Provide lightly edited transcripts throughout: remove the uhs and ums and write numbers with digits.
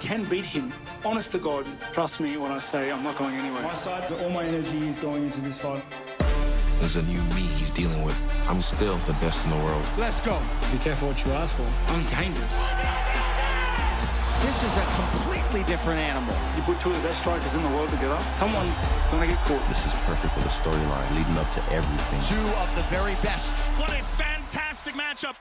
can beat him. Honest to God, trust me when I say I'm not going anywhere. My side, so all my energy is going into this fight. There's a new me he's dealing with. I'm still the best in the world. Let's go. Be careful what you ask for. I'm dangerous. This is a completely different animal. You put two of the best strikers in the world together, someone's going to get caught. This is perfect for the storyline leading up to everything. Two of the very best. What a fantastic matchup.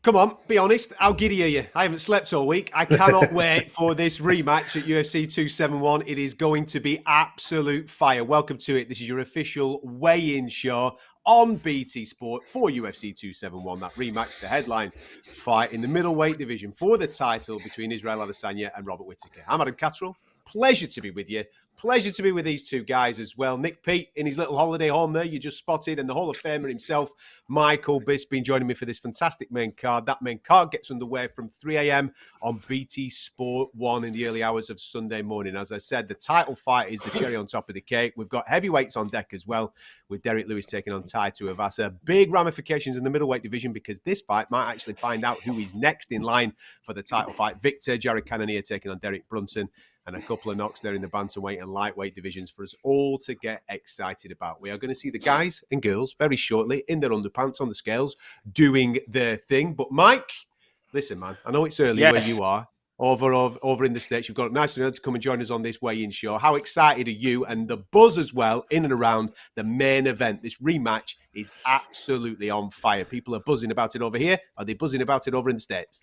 Come on, be honest. How giddy are you? I haven't slept all week. I cannot wait for this rematch at UFC 271. It is going to be absolute fire. Welcome to it. This is your official weigh-in show on BT Sport for UFC 271. That rematch, the headline fight in the middleweight division for the title between Israel Adesanya and Robert Whittaker. I'm Adam Catterall. Pleasure to be with you. Pleasure to be with these two guys as well. Nick Peet in his little holiday home there, you just spotted, and the Hall of Famer himself, Michael Bisping, joining me for this fantastic main card. That main card gets underway from 3 a.m. on BT Sport 1 in the early hours of Sunday morning. As I said, the title fight is the cherry on top of the cake. We've got heavyweights on deck as well, with Derrick Lewis taking on Tai Tuivasa. Big ramifications in the middleweight division because this fight might actually find out who is next in line for the title fight. Victor Jared Cannonier taking on Derrick Brunson. And a couple of knocks there in the bantamweight and lightweight divisions for us all to get excited about. We are going to see the guys and girls very shortly in their underpants on the scales doing their thing. But Mike, listen, man, I know it's early where you are. Over in the States, you've got it nice and early to come and join us on this weigh-in show. How excited are you? And the buzz as well in and around the main event. This rematch is absolutely on fire. People are buzzing about it over here. Are they buzzing about it over in the States?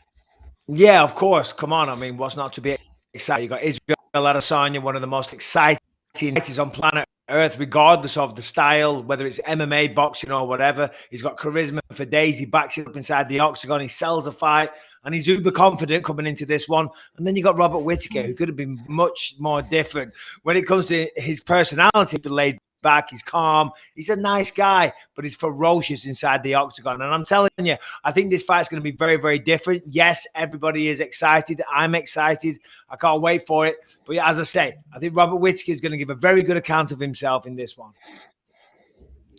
Yeah, of course. Come on. I mean, what's not to be excited? You got Israel Adesanya, one of the most exciting fighters on planet Earth, regardless of the style, whether it's MMA, boxing, or whatever. He's got charisma for days. He backs it up inside the octagon. He sells a fight, and he's uber confident coming into this one. And then you got Robert Whittaker, who could have been much more different when it comes to his personality, but laid back. He's calm. He's a nice guy, but he's ferocious inside the octagon. And I'm telling you, I think this fight's going to be very, very different. Yes, everybody is excited. I'm excited. I can't wait for it. But yeah, as I say, I think Robert Whittaker is going to give a very good account of himself in this one.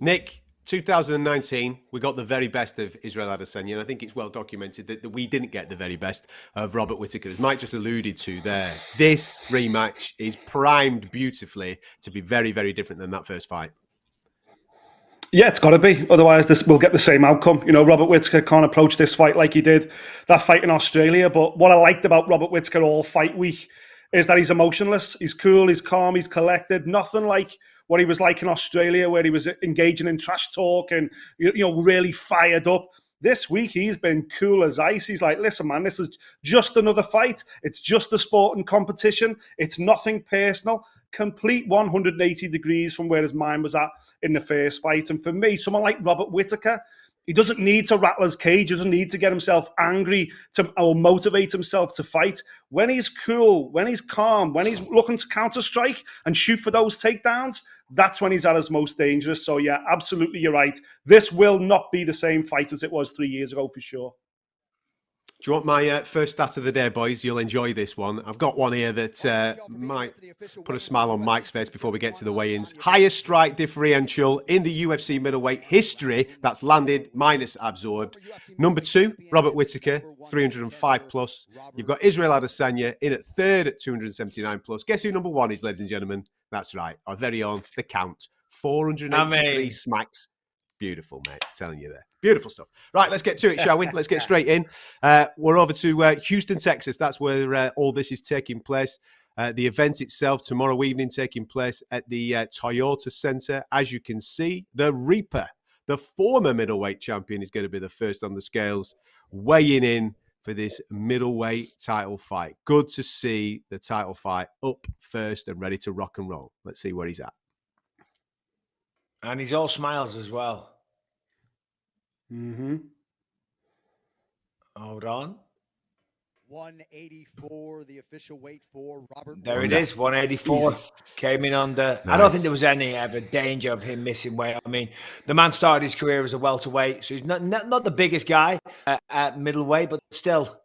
Nick, 2019, we got the very best of Israel Adesanya, and I think it's well documented that we didn't get the very best of Robert Whittaker. As Mike just alluded to there, this rematch is primed beautifully to be very, very different than that first fight. Yeah, it's got to be. Otherwise, we'll get the same outcome. You know, Robert Whittaker can't approach this fight like he did that fight in Australia. But what I liked about Robert Whittaker all fight week is that he's emotionless. He's cool, he's calm, he's collected. Nothing like what he was like in Australia, where he was engaging in trash talk and, you know, really fired up. This week, he's been cool as ice. He's like, listen, man, this is just another fight. It's just a sport and competition. It's nothing personal. Complete 180 degrees from where his mind was at in the first fight. And for me, someone like Robert Whittaker, he doesn't need to rattle his cage. He doesn't need to get himself angry or motivate himself to fight. When he's cool, when he's calm, when he's looking to counter-strike and shoot for those takedowns, that's when he's at his most dangerous. So, yeah, absolutely, you're right. This will not be the same fight as it was 3 years ago, for sure. Do you want my first stat of the day, boys? You'll enjoy this one. I've got one here that might put a smile on Mike's face before we get to the weigh-ins. Highest strike differential in the UFC middleweight history that's landed minus absorbed. Number 2, Robert Whittaker, 305 plus. You've got Israel Adesanya in at third at 279 plus. Guess who number 1 is, ladies and gentlemen? That's right, our very own The Count. 483 smacks. Beautiful, mate. I'm telling you there. Beautiful stuff. Right, let's get to it, shall we? Let's get straight in. We're over to Houston, Texas. That's where all this is taking place. The event itself tomorrow evening taking place at the Toyota Center. As you can see, the Reaper, the former middleweight champion, is going to be the first on the scales, weighing in for this middleweight title fight. Good to see the title fight up first and ready to rock and roll. Let's see where he's at. And he's all smiles as well. Mm-hmm. Hold on. 184, the official weight for Robert. There it is, 184. Came in under. Nice. I don't think there was any ever danger of him missing weight. I mean, the man started his career as a welterweight, so he's not the biggest guy at middleweight, but still.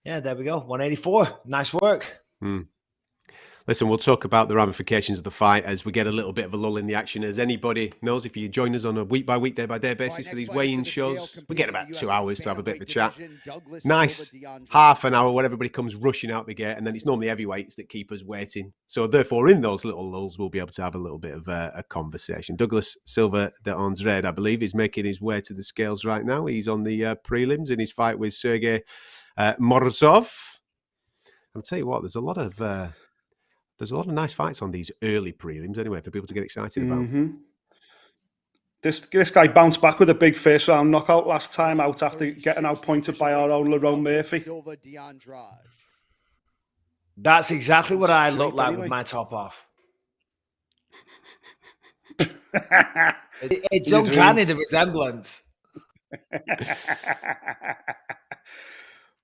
Yeah, there we go, 184. Nice work. Listen, we'll talk about the ramifications of the fight as we get a little bit of a lull in the action. As anybody knows, if you join us on a week-by-week, day-by-day basis for these weigh-in shows, we get about 2 hours to have a bit of a chat. Nice half an hour where everybody comes rushing out the gate, and then it's normally heavyweights that keep us waiting. So therefore, in those little lulls, we'll be able to have a little bit of a conversation. Douglas Silva de Andrade, I believe, is making his way to the scales right now. He's on the prelims in his fight with Sergey Morozov. I'll tell you what, there's a lot of nice fights on these early prelims anyway for people to get excited about. This guy bounced back with a big first round knockout last time out after getting outpointed by our own Lerone Murphy. That's exactly what I look like with my top off. It's uncanny, the resemblance.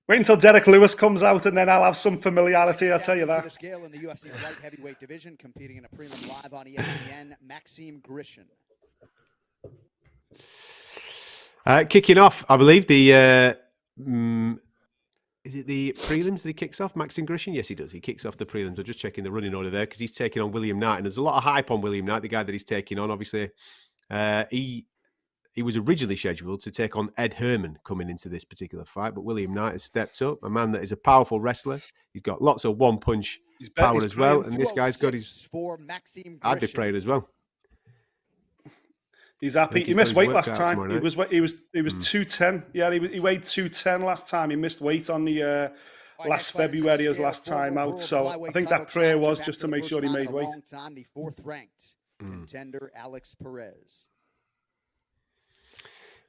Wait until Derek Lewis comes out, and then I'll have some familiarity. I'll tell you that. The scale in the UFC's light heavyweight division, competing in a prelim live on ESPN, Maxime Grisham. Kicking off, I believe the is it the prelims that he kicks off? Maxime Grisham? Yes, he does. He kicks off the prelims. I'm just checking the running order there because he's taking on William Knight, and there's a lot of hype on William Knight, the guy that he's taking on. Obviously, he was originally scheduled to take on Ed Herman coming into this particular fight, but William Knight has stepped up, a man that is a powerful wrestler. He's got lots of one-punch power as well, and this guy's got his... I'd be praying as well. He's happy. He missed weight last time. He was 210. Yeah, he weighed 210 last time. He missed weight on the last February as last time out. So I think that prayer was just to make sure he made weight. The fourth-ranked contender Alex Perez.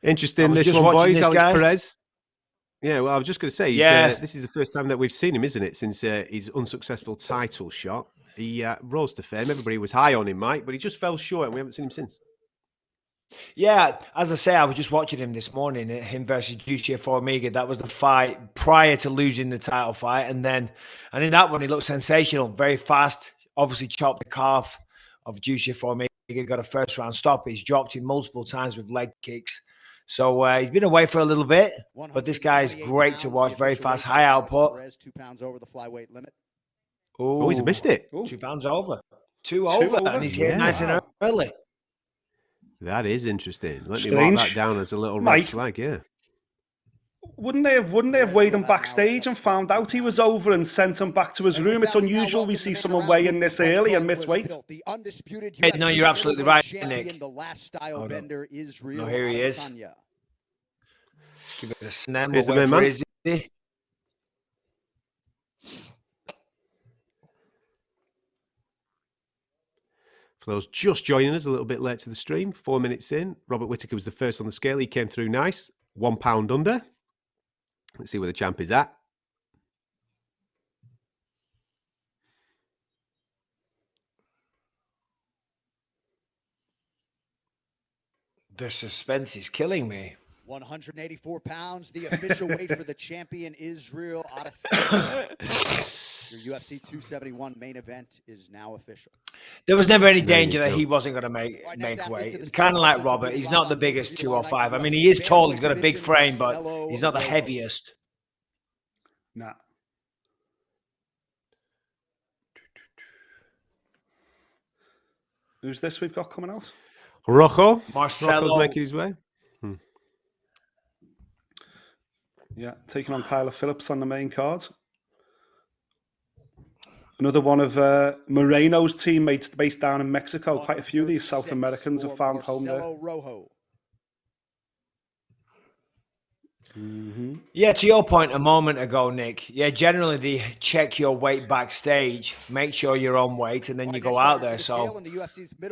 Interesting, this one, boys. Alex Perez. Yeah, well, I was just going to say, this is the first time that we've seen him, isn't it, since his unsuccessful title shot. He rose to fame. Everybody was high on him, Mike, but he just fell short, and we haven't seen him since. Yeah, as I say, I was just watching him this morning, him versus Juicy Formiga. That was the fight prior to losing the title fight. And in that one, he looked sensational, very fast, obviously chopped the calf of Juicy Formiga, got a first-round stop. He's dropped him multiple times with leg kicks. So he's been away for a little bit, but this guy is great to watch, very fast, high output. 2 pounds over the flyweight limit. Oh, he's missed it. 2 pounds over. Two over, and he's here nice and early. That is interesting. Let me mark that down as a little red flag, yeah. Wouldn't they have weighed him backstage and found out he was over and sent him back to his room? It's unusual we see someone weighing this early and miss weight. Hey, no, you're absolutely right, Nick. Oh, no, here he is. Give it a snap. Here's the main man. For those just joining us a little bit late to the stream, 4 minutes in, Robert Whittaker was the first on the scale. He came through nice, 1 pound under. Let's see where the champ is at. The suspense is killing me. 184 pounds, the official weight for the champion, Israel Adesanya. Your UFC 271 main event is now official. There was never any danger that he wasn't going to make weight. It's kind of like Robert. He's not the biggest 205. I mean, he is tall. He's got a big frame, but he's not the heaviest. Nah. Who's this we've got coming out? Rojo. Marcelo. Rojo's making his way. Yeah, taking on Kyler Phillips on the main card. Another one of Moreno's teammates based down in Mexico. Quite a few of these South Americans have found home there. Mm-hmm. Yeah, to your point a moment ago, Nick. Yeah, generally they check your weight backstage, make sure you're on weight, and then you go out there. So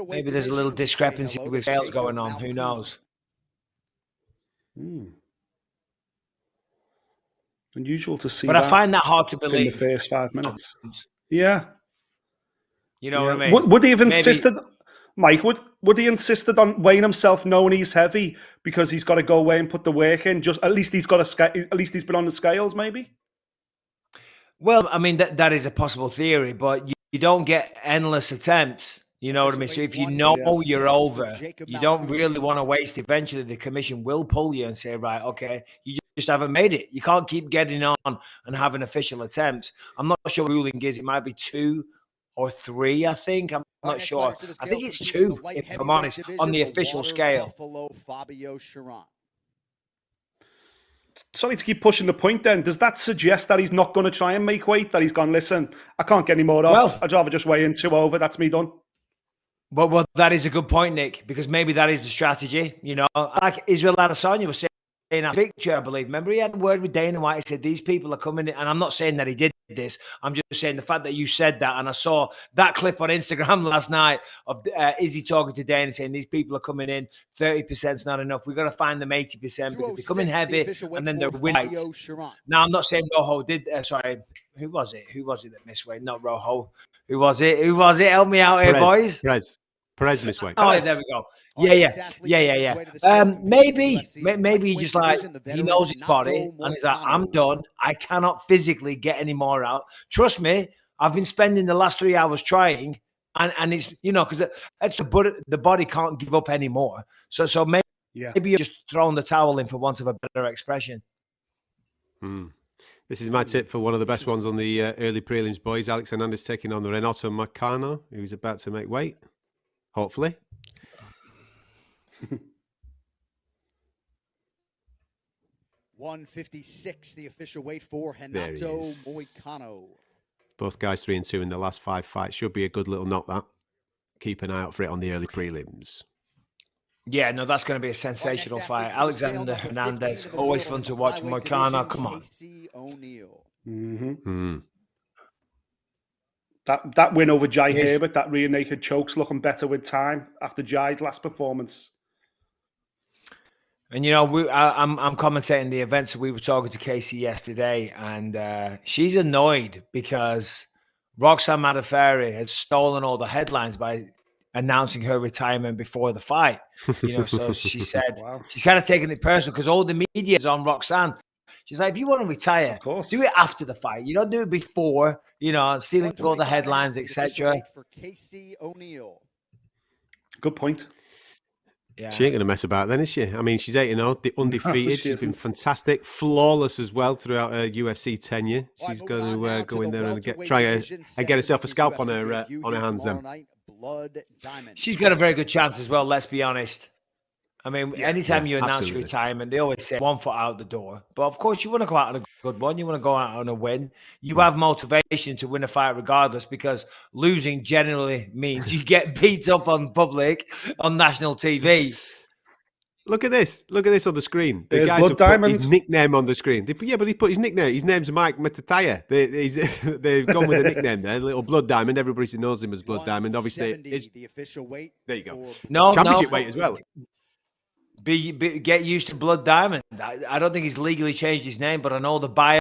maybe there's a little discrepancy with scales going on. Who knows? Unusual to see. But I find that hard to believe. In the first 5 minutes. Yeah. You know what I mean? Would he have insisted, Mike, would he insisted on weighing himself knowing he's heavy because he's got to go away and put the work in? Just at least he's been on the scales, maybe? Well, I mean, that is a possible theory, but you don't get endless attempts. You know what I mean? So if you know you're over, you don't really want to waste. Eventually, the commission will pull you and say, right, okay, you just haven't made it. You can't keep getting on and having official attempts. I'm not sure what ruling is. It might be 2 or 3, I think. I'm Our not next sure. fighter to the I scale think it's competes in 2, the light if I'm heavyweight honest, on division, the official Water scale. Buffalo Fabio Chiron. Sorry to keep pushing the point then. Does that suggest that he's not going to try and make weight? That he's gone, listen, I can't get any more off. Well, I'd rather just weigh in 2 over. That's me done. Well, that is a good point, Nick, because maybe that is the strategy. You know, like Israel Adesanya was saying in a picture, I believe. Remember, he had a word with Dana White. He said, these people are coming in. And I'm not saying that he did this. I'm just saying the fact that you said that. And I saw that clip on Instagram last night of Izzy talking to Dana saying, these people are coming in. 30% is not enough. We've got to find them 80% because they come in heavy and then they're weights. Now, I'm not saying Rojo did. Sorry, who was it? Who was it that missed weight? Not Rojo. Who was it? Help me out here, boys. Perez missed weight. Oh, there we go. Yeah. Maybe he just like, he knows his body and he's like, I'm done. I cannot physically get any more out. Trust me, I've been spending the last 3 hours trying and it's, you know, because the body can't give up anymore. So maybe you're just throwing the towel in for want of a better expression. This is my tip for one of the best ones on the early prelims, boys. Alex Hernandez taking on the Renato Marcano, who's about to make weight. Hopefully. 156, the official weight for Renato Moicano. Both guys 3-2 in the last 5 fights. Should be a good little knock, that. Keep an eye out for it on the early prelims. Yeah, no, that's going to be a sensational fight. Alexander Hernandez, always fun to watch. Moicano, come on. That win over Jai Herbert, that rear naked choke's looking better with time after Jai's last performance. And, you know, I'm commentating the events. We were talking to Casey yesterday, and she's annoyed because Roxanne Modafferi has stolen all the headlines by announcing her retirement before the fight. You know, so she said she's kind of taking it personal because all the media is on Roxanne. She's like, if you want to retire, do it after the fight. You don't do it before, you know, stealing all the headlines, etc. For Casey O'Neill. Good point. Yeah. She ain't going to mess about then, is she? I mean, she's 8-0, undefeated. She's been fantastic, flawless as well throughout her UFC tenure. She's going to go in there and try and get herself a scalp on her hands then. She's got a very good chance as well, let's be honest. I mean, anytime you announce your retirement, they always say 1 foot out the door. But of course, you want to go out on a good one. You want to go out on a win. You have motivation to win a fight regardless, because losing generally means you get beat up on public, on national TV. Look at this. Look at this on the screen. The guys have put his nickname on the screen. But he put his nickname. His name's Mike Matataya. They've gone with a nickname there. Little Blood Diamond. Everybody knows him as Blood Diamond. Obviously, it's the official weight. There you go. Championship weight as well. Get used to Blood Diamond. I don't think he's legally changed his name, but I know the bio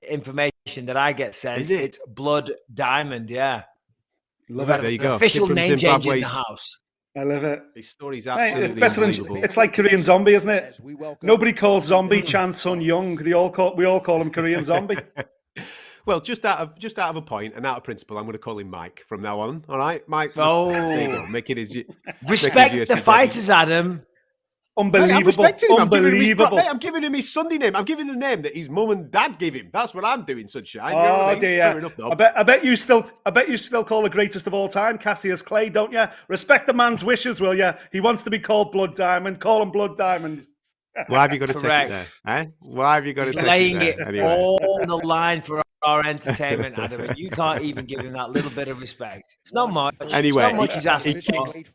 information that I get sent. It's Blood Diamond. Yeah, love it. There you go. Official name change in the house. I love it. His story's absolutely unbelievable. It's like Korean Zombie, isn't it? Nobody calls Zombie Chan Sun Young. We all call him Korean Zombie. Well, just out of a point and out of principle, I'm going to call him Mike from now on. All right, Mike. There you go. Make it his. Respect the fighters, Adam. Unbelievable. Unbelievable. I'm giving him his Sunday name. I'm giving the name that his mum and dad gave him. That's what I'm doing, sunshine. Oh, you know what I mean? Dear. Enough, I bet you still call the greatest of all time Cassius Clay, don't you? Respect the man's wishes, will you? He wants to be called Blood Diamond. Call him Blood Diamond. Why have you got to take it there? Eh? Why have you got to take laying it there? Anyway. All on the line for our entertainment, Adam, and you can't even give him that little bit of respect. It's not much. Anyway, it's not much he's asking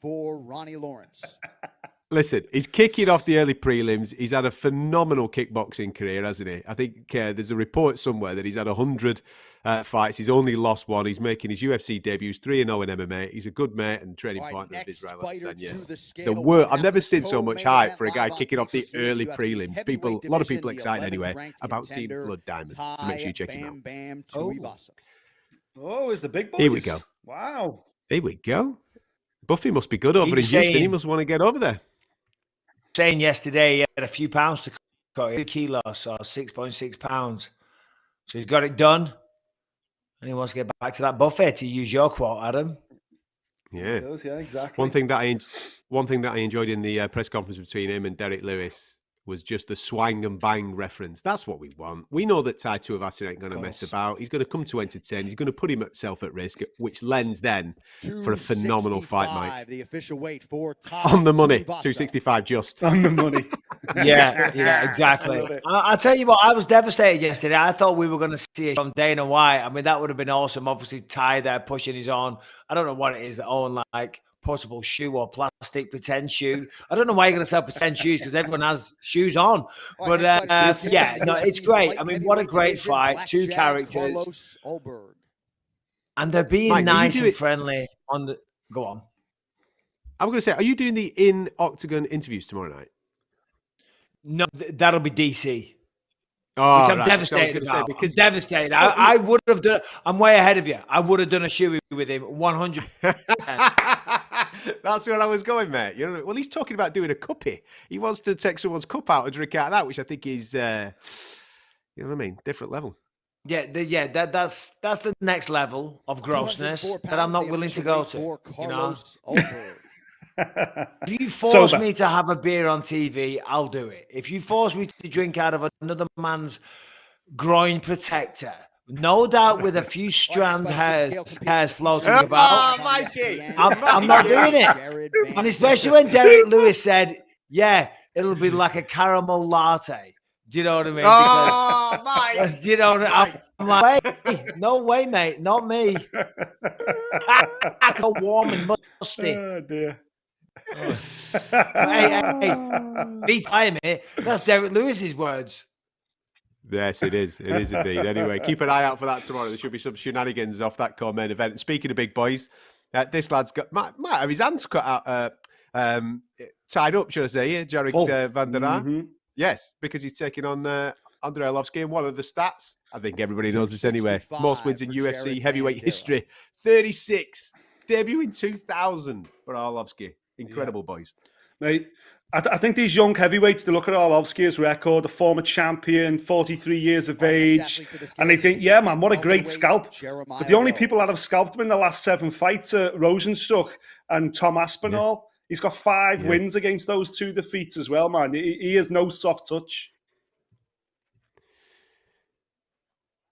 for Ronnie Lawrence. Listen, he's kicking off the early prelims. He's had a phenomenal kickboxing career, hasn't he? I think there's a report somewhere that he's had 100 fights. He's only lost 1. He's making his UFC debuts, 3-0 in MMA. He's a good mate and training partner of Israel Adesanya. I've never seen so much hype for a guy kicking off the early prelims. A lot of people excited anyway about seeing Blood Diamond. So make sure you check him out. Oh, is the big boys. Here we go. Wow. Here we go. Buffy must be good over in Houston. He must want to get over there. Saying yesterday he had a few pounds to cut, 2 kilos, so 6.6 pounds. So he's got it done, and he wants to get back to that buffet, to use your quote, Adam. Yeah, yeah, exactly. One thing that I enjoyed in the press conference between him and Derrick Lewis, was just the swang and bang reference. That's what we want. We know that Tai Tuivasa ain't going to mess about. He's going to come to entertain. He's going to put himself at risk, which lends then for a phenomenal fight, mate. The official weight for on the money, Tuivasa. 265 just. On the money. Yeah, exactly. I'll tell you what, I was devastated yesterday. I thought we were going to see it from Dana White. I mean, that would have been awesome. Obviously, Ty there pushing his own, I don't know what it is, own like portable shoe or plastic pretend shoe. I don't know why you're going to sell pretend shoes because everyone has shoes on. But yeah, no, it's great. I mean, what a great fight. Two characters. And they're being Mike, nice and friendly on the... Go on. I'm going to say, are you doing the in-octagon interviews tomorrow night? No, that'll be DC. Oh, which I'm right. devastated about. Because I'm devastated. I would have done... I'm way ahead of you. I would have done a shoe with him 100%. That's where I was going, mate. You know, well, he's talking about doing a cuppy. He wants to take someone's cup out and drink out of that, which I think is, you know what I mean, different level. Yeah, that's the next level of grossness that I'm not willing to go to. You know? If you force me to have a beer on TV, I'll do it. If you force me to drink out of another man's groin protector, no doubt with a few strand hairs floating about, I'm not doing it. And especially when Derrick Lewis said, yeah, it'll be like a caramel latte. Do you know what I mean? Because, do you know what I mean? I'm like, wait, no way, mate, not me. So warm and musty. Oh, dear. Hey, be time, mate. That's Derrick Lewis's words. Yes, it is. It is indeed. Anyway, keep an eye out for that tomorrow. There should be some shenanigans off that core main event. And speaking of big boys, this lad's got might have his hands cut out, tied up, should I say? Derrick Van der Aar. Mm-hmm. Yes, because he's taking on Andre Holovsky. And one of the stats, I think everybody knows this anyway, most wins in UFC heavyweight history, 36. Debut in 2000 for Holovsky. Incredible, boys. Mate, I think these young heavyweights, they look at Holovsky's record, a former champion, 43 years of age, and they think, yeah, man, what a great scalp. But the only people that have scalped him in the last 7 fights are Rosenstruck and Tom Aspinall. Yeah. He's got 5 wins against those 2 defeats as well, man. He has no soft touch.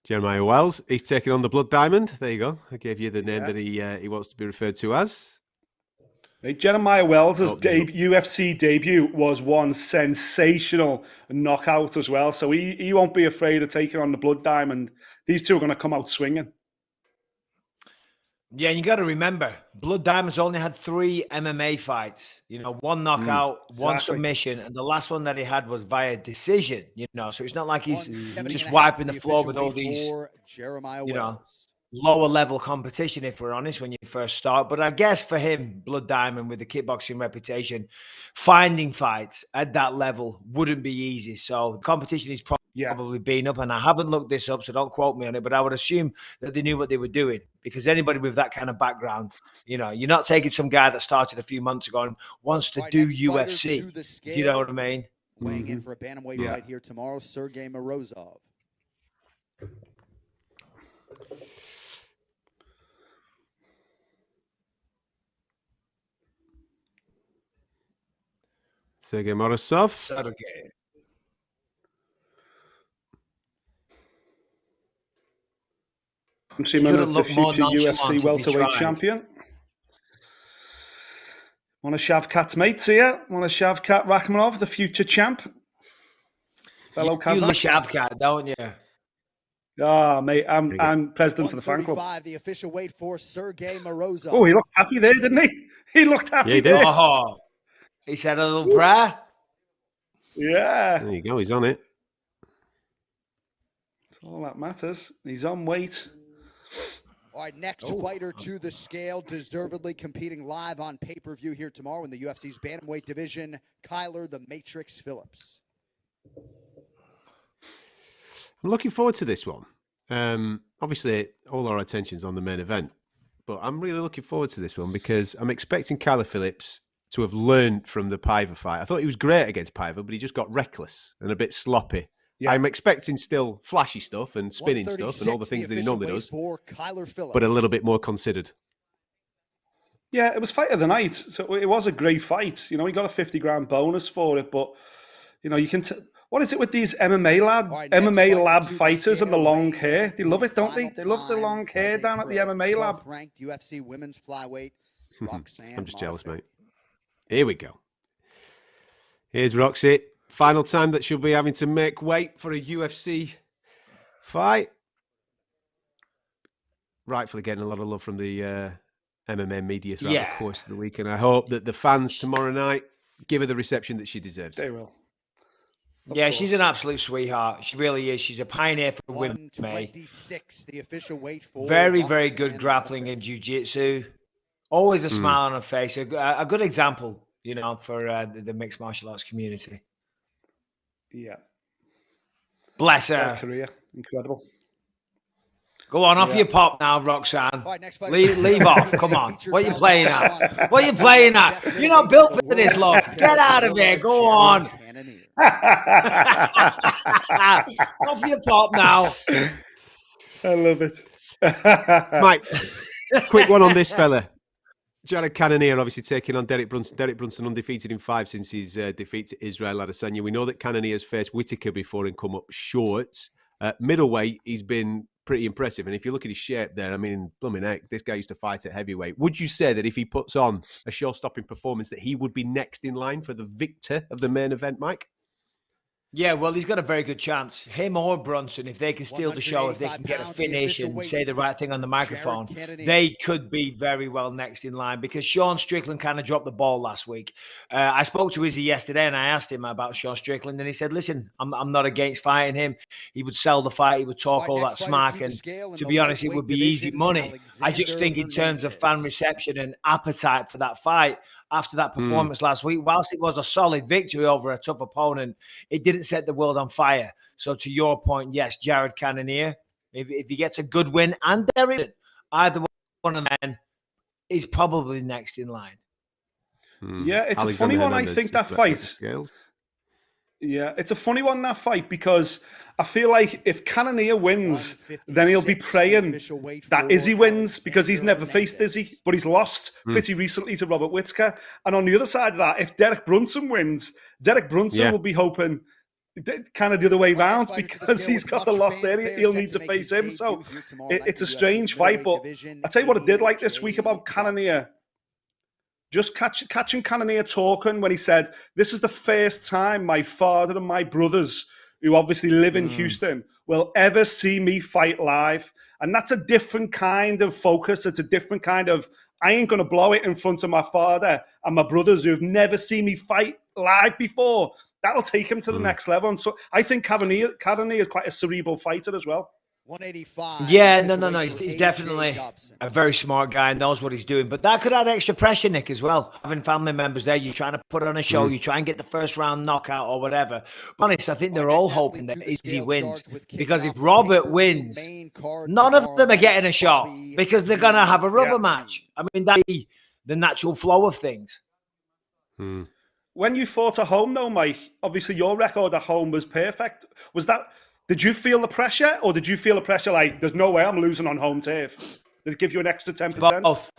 Jeremiah Wells, he's taking on the Blood Diamond. There you go. I gave you the name that he wants to be referred to as. Hey, Jeremiah Wells' UFC debut was one sensational knockout as well. So he won't be afraid of taking on the Blood Diamond. These two are going to come out swinging. Yeah, and you got to remember, Blood Diamond's only had 3 MMA fights. You know, 1 knockout, 1 submission, and the last one that he had was via decision. You know, so it's not like he's just wiping the floor with all these, you know, lower level competition, if we're honest, when you first start. But I guess for him, Blood Diamond, with the kickboxing reputation, finding fights at that level wouldn't be easy. So competition is probably been up, and I haven't looked this up, so don't quote me on it, but I would assume that they knew what they were doing, because anybody with that kind of background, you know, you're not taking some guy that started a few months ago and wants to do UFC. Do you know what I mean? Weighing in for a bantamweight fight here tomorrow, Sergey Morozov. Sergey Morozov. Sergey. Countryman of the future UFC welterweight champion. Want to Shavkat's mates here? Want to Shavkat Rakhmonov, the future champ? Fellow Kazakh. You love Shavkat, don't you? Ah, mate, I'm president of the fan club. The official weight for Sergey Morozov. Oh, he looked happy there, didn't he? He looked happy. Yeah, he did. Oh, he said a little prayer. Yeah. There you go. He's on it. That's all that matters. He's on weight. All right, next fighter to the scale, deservedly competing live on pay-per-view here tomorrow in the UFC's bantamweight division, Kyler the Matrix Phillips. I'm looking forward to this one. Obviously, all our attention's on the main event, but I'm really looking forward to this one because I'm expecting Kyler Phillips to have learned from the Piver fight. I thought he was great against Piver, but he just got reckless and a bit sloppy. Yeah. I'm expecting still flashy stuff and spinning stuff and all the things that he normally does, but a little bit more considered. Yeah, it was fight of the night, so it was a great fight. You know, he got a 50 grand bonus for it, but You know, you can. What is it with these MMA lab fighters and the long hair? They love it, don't they? They love the long hair down at the MMA lab. Ranked UFC women's flyweight, Roxanne. I'm just jealous, mate. Here we go. Here's Roxy. Final time that she'll be having to make weight for a UFC fight. Rightfully getting a lot of love from the MMA media throughout the course of the week. And I hope that the fans tomorrow night give her the reception that she deserves. They will. She's an absolute sweetheart. She really is. She's a pioneer for women. The official weight for very, very good grappling and jiu-jitsu. Always a smile on her face. A good example, you know, for the mixed martial arts community. Yeah. Bless her. Career. Incredible. Go on, off your pop now, Roxanne. Right, leave off. Come on. What are you playing at? What are you playing at? You're not built for this, love. Get out of here. Go on. Off your pop now. I love it. Mike, quick one on this fella. Jared Cannonier obviously taking on Derrick Brunson. Derrick Brunson undefeated in 5 since his defeat to Israel Adesanya. We know that Cannonier's faced Whittaker before and come up short. Middleweight, he's been pretty impressive. And if you look at his shape there, I mean, blooming heck, this guy used to fight at heavyweight. Would you say that if he puts on a show-stopping performance that he would be next in line for the victor of the main event, Mike? Yeah, well, he's got a very good chance. Him or Brunson, if they can steal the show, if they can get a finish and say the right thing on the microphone, they could be very well next in line because Sean Strickland kind of dropped the ball last week. I spoke to Izzy yesterday and I asked him about Sean Strickland and he said, listen, I'm not against fighting him. He would sell the fight. He would talk all that smack. And to be honest, it would be easy money. I just think in terms of fan reception and appetite for that fight, after that performance last week, whilst it was a solid victory over a tough opponent, it didn't set the world on fire. So to your point, yes, Jared Cannonier, if he gets a good win and Derrick, either one of them is probably next in line. Yeah, it's a funny one, I think, that fight. Yeah, it's a funny one, that fight, because I feel like if Cannonier wins, then he'll be praying that Izzy wins because he's never faced Izzy, but he's lost pretty recently to Robert Whittaker. And on the other side of that, if Derrick Brunson wins, Derrick Brunson will be hoping kind of the other way round because he's got the loss there. He'll need to face him. So it's a strange fight, but I tell you what I did like this week about Cannonier. Just catching Cannonier talking when he said, this is the first time my father and my brothers, who obviously live in Houston, will ever see me fight live. And that's a different kind of focus. It's a different kind of, I ain't going to blow it in front of my father and my brothers who've never seen me fight live before. That'll take him to the next level. And so I think Cannonier is quite a cerebral fighter as well. 185. Yeah, no. He's definitely a very smart guy and knows what he's doing. But that could add extra pressure, Nick, as well. Having family members there, you're trying to put on a show, you try and get the first round knockout or whatever. But honest, I think they're all hoping that Izzy wins. Because if Robert wins, none of them are getting a shot because they're going to have a rubber match. I mean, that'd be the natural flow of things. When you fought at home, though, Mike, obviously your record at home was perfect. Did you feel the pressure, or did you feel the pressure like, there's no way I'm losing on home turf? Did it give you an extra 10%? Both.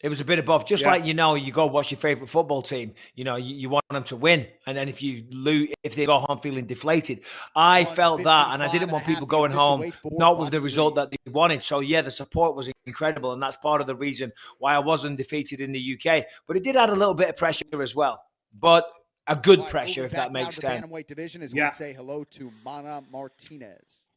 It was a bit of both. Just like, you know, you go watch your favorite football team. You know, you want them to win. And then if you lose, if they go home feeling deflated. I felt that, and I didn't want people going home not with the result that they wanted. So, yeah, the support was incredible, and that's part of the reason why I wasn't defeated in the UK. But it did add a little bit of pressure as well. But a good pressure, if that makes sense. Bantamweight division is going to say hello to Mana Martinez.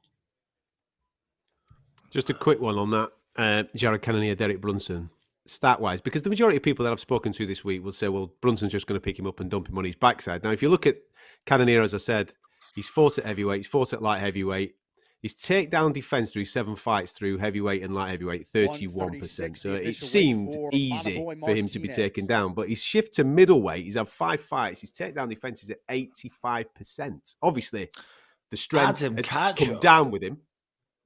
Just a quick one on that. Jared Cannonier, Derrick Brunson, stat-wise, because the majority of people that I've spoken to this week will say, well, Brunson's just going to pick him up and dump him on his backside. Now, if you look at Cannonier, as I said, he's fought at heavyweight, he's fought at light heavyweight. His takedown defense through 7 fights through heavyweight and light heavyweight, 31%. So it seemed easy for him to be taken down. But his shift to middleweight, he's had 5 fights. His takedown defense is at 85%. Obviously, the strength has come down with him.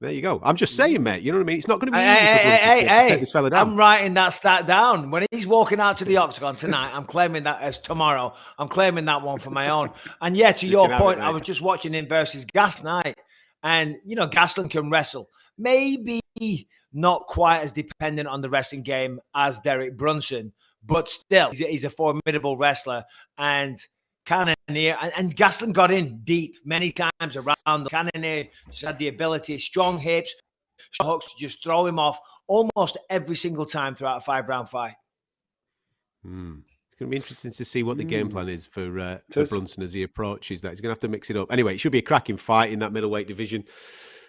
There you go. I'm just saying, mate. You know what I mean? It's not going to be easy for Brunson to take this fella down. I'm writing that stat down. When he's walking out to the octagon tonight, I'm claiming that as tomorrow. I'm claiming that one for my own. And yeah, to your point, I was just watching him versus Gas night. And, you know, Gastelum can wrestle. Maybe not quite as dependent on the wrestling game as Derrick Brunson, but still, he's a formidable wrestler. And Cannonier, and Gastelum got in deep many times around the Cannonier. Just had the ability, strong hips, strong hooks to just throw him off almost every single time throughout a 5-round fight. It's going to be interesting to see what the game plan is for Brunson as he approaches that. He's going to have to mix it up. Anyway, it should be a cracking fight in that middleweight division.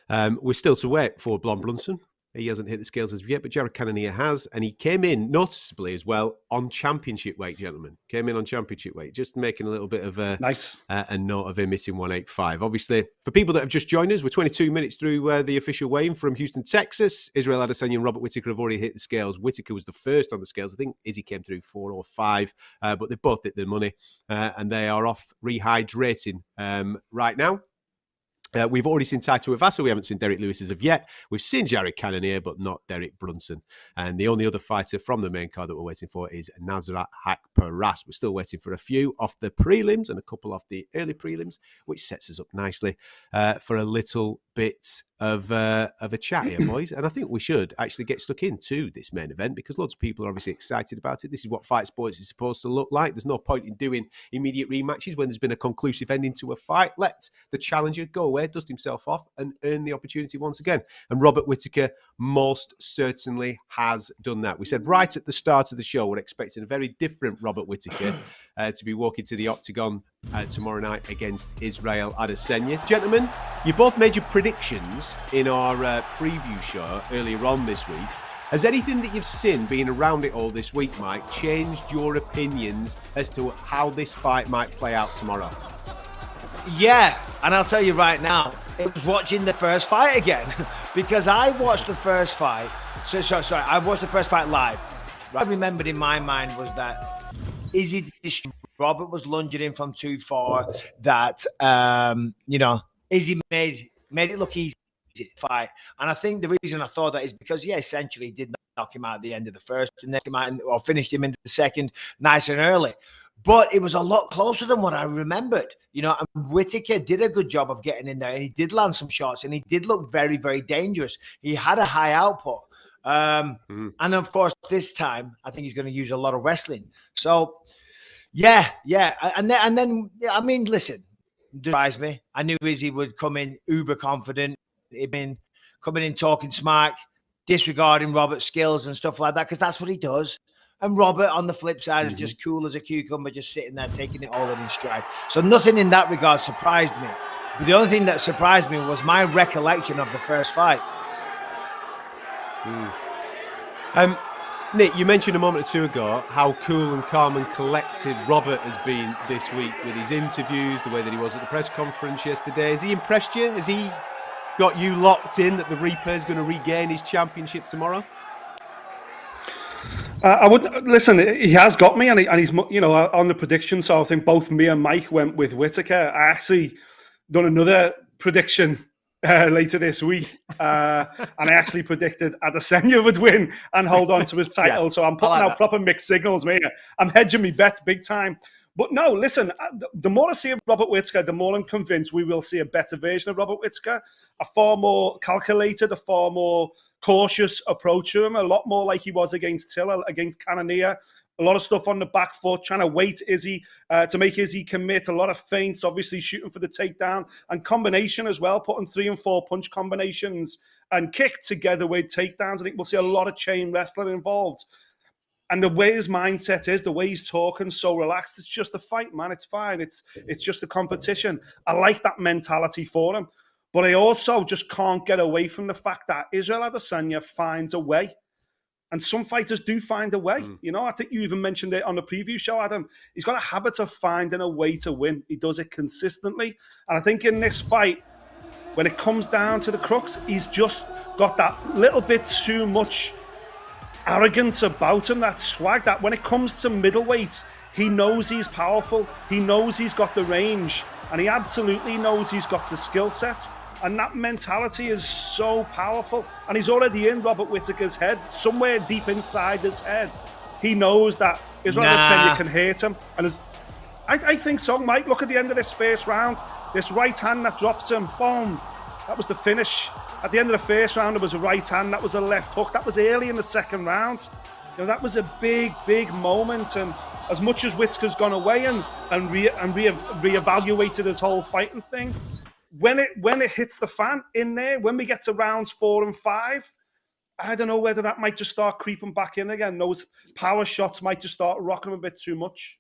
We're still to wait for Blond Brunson. He hasn't hit the scales as of yet, but Jared Cannonier has. And he came in noticeably as well on championship weight, gentlemen. Came in on championship weight, just making a little bit of a note of him hitting 185. Obviously, for people that have just joined us, we're 22 minutes through the official weigh-in from Houston, Texas. Israel Adesanya and Robert Whittaker have already hit the scales. Whittaker was the first on the scales. I think Izzy came through 4 or 5, but they both hit their money, and they are off rehydrating right now. We've already seen Taito Ivasa. We haven't seen Derrick Lewis as of yet. We've seen Jared Cannonier, but not Derrick Brunson. And the only other fighter from the main card that we're waiting for is Nasrat Haqparast. We're still waiting for a few off the prelims and a couple off the early prelims, which sets us up nicely for a little bit of a chat here, boys. And I think we should actually get stuck into this main event because loads of people are obviously excited about it. This is what fight sports is supposed to look like. There's no point in doing immediate rematches when there's been a conclusive ending to a fight. Let the challenger go away, dust himself off, and earn the opportunity once again. And Robert Whittaker most certainly has done that. We said right at the start of the show, we're expecting a very different Robert Whittaker to be walking to the octagon tomorrow night against Israel Adesanya. Gentlemen, you both made your predictions in our preview show earlier on this week. Has anything that you've seen being around it all this week, Mike, changed your opinions as to how this fight might play out tomorrow? Yeah, and I'll tell you right now, it was watching the first fight again because I watched the first fight. Sorry, I watched the first fight live. What I remembered in my mind was that Robert was lunging in from too far. That Izzy made it look easy to fight, and I think the reason I thought that is because essentially he did knock him out at the end of the first, and then finished him in the second, nice and early. But it was a lot closer than what I remembered, and Whittaker did a good job of getting in there, and he did land some shots, and he did look very, very dangerous. He had a high output. And of course, this time, I think he's going to use a lot of wrestling. So, yeah. And then, I mean, listen, surprised me. I knew Izzy would come in uber confident. He'd been coming in talking smack, disregarding Robert's skills and stuff like that, because that's what he does. And Robert, on the flip side, is just cool as a cucumber, just sitting there, taking it all in stride. So nothing in that regard surprised me. But the only thing that surprised me was my recollection of the first fight. Nick, you mentioned a moment or two ago how cool and calm and collected Robert has been this week with his interviews, the way that he was at the press conference yesterday. Has he impressed you? Has he got you locked in that the Reaper is going to regain his championship tomorrow? I would listen. He has got me, and he's on the prediction. So I think both me and Mike went with Whittaker. I actually done another prediction later this week, and I actually predicted Adesanya would win and hold on to his title. So I'm putting out proper mixed signals, mate. I'm hedging me bets big time. But no, listen, the more I see of Robert Whittaker, the more I'm convinced we will see a better version of Robert Whittaker, a far more calculated, a far more cautious approach to him, a lot more like he was against Till, against Cannonier. A lot of stuff on the back foot, trying to wait Izzy to make Izzy commit. A lot of feints, obviously shooting for the takedown and combination as well, putting 3 and 4 punch combinations and kick together with takedowns. I think we'll see a lot of chain wrestling involved. And the way his mindset is, the way he's talking, so relaxed, it's just a fight, man. It's fine. It's just a competition. I like that mentality for him. But I also just can't get away from the fact that Israel Adesanya finds a way. And some fighters do find a way. I think you even mentioned it on the preview show, Adam. He's got a habit of finding a way to win. He does it consistently. And I think in this fight, when it comes down to the crux, he's just got that little bit too much arrogance about him, that swag, that when it comes to middleweight, he knows he's powerful, he knows he's got the range, and he absolutely knows he's got the skill set. And that mentality is so powerful. And he's already in Robert Whittaker's head, somewhere deep inside his head. He knows that Israel Adesanya can hurt him. And I think so, Mike. Look at the end of this first round. This right hand that drops him, boom. That was the finish. At the end of the first round, there was a right hand. That was a left hook. That was early in the second round. That was a big, big moment. And as much as Whittaker's gone away and reevaluated his whole fighting thing, when it hits the fan in there, when we get to rounds 4 and 5, I don't know whether that might just start creeping back in again. Those power shots might just start rocking him a bit too much.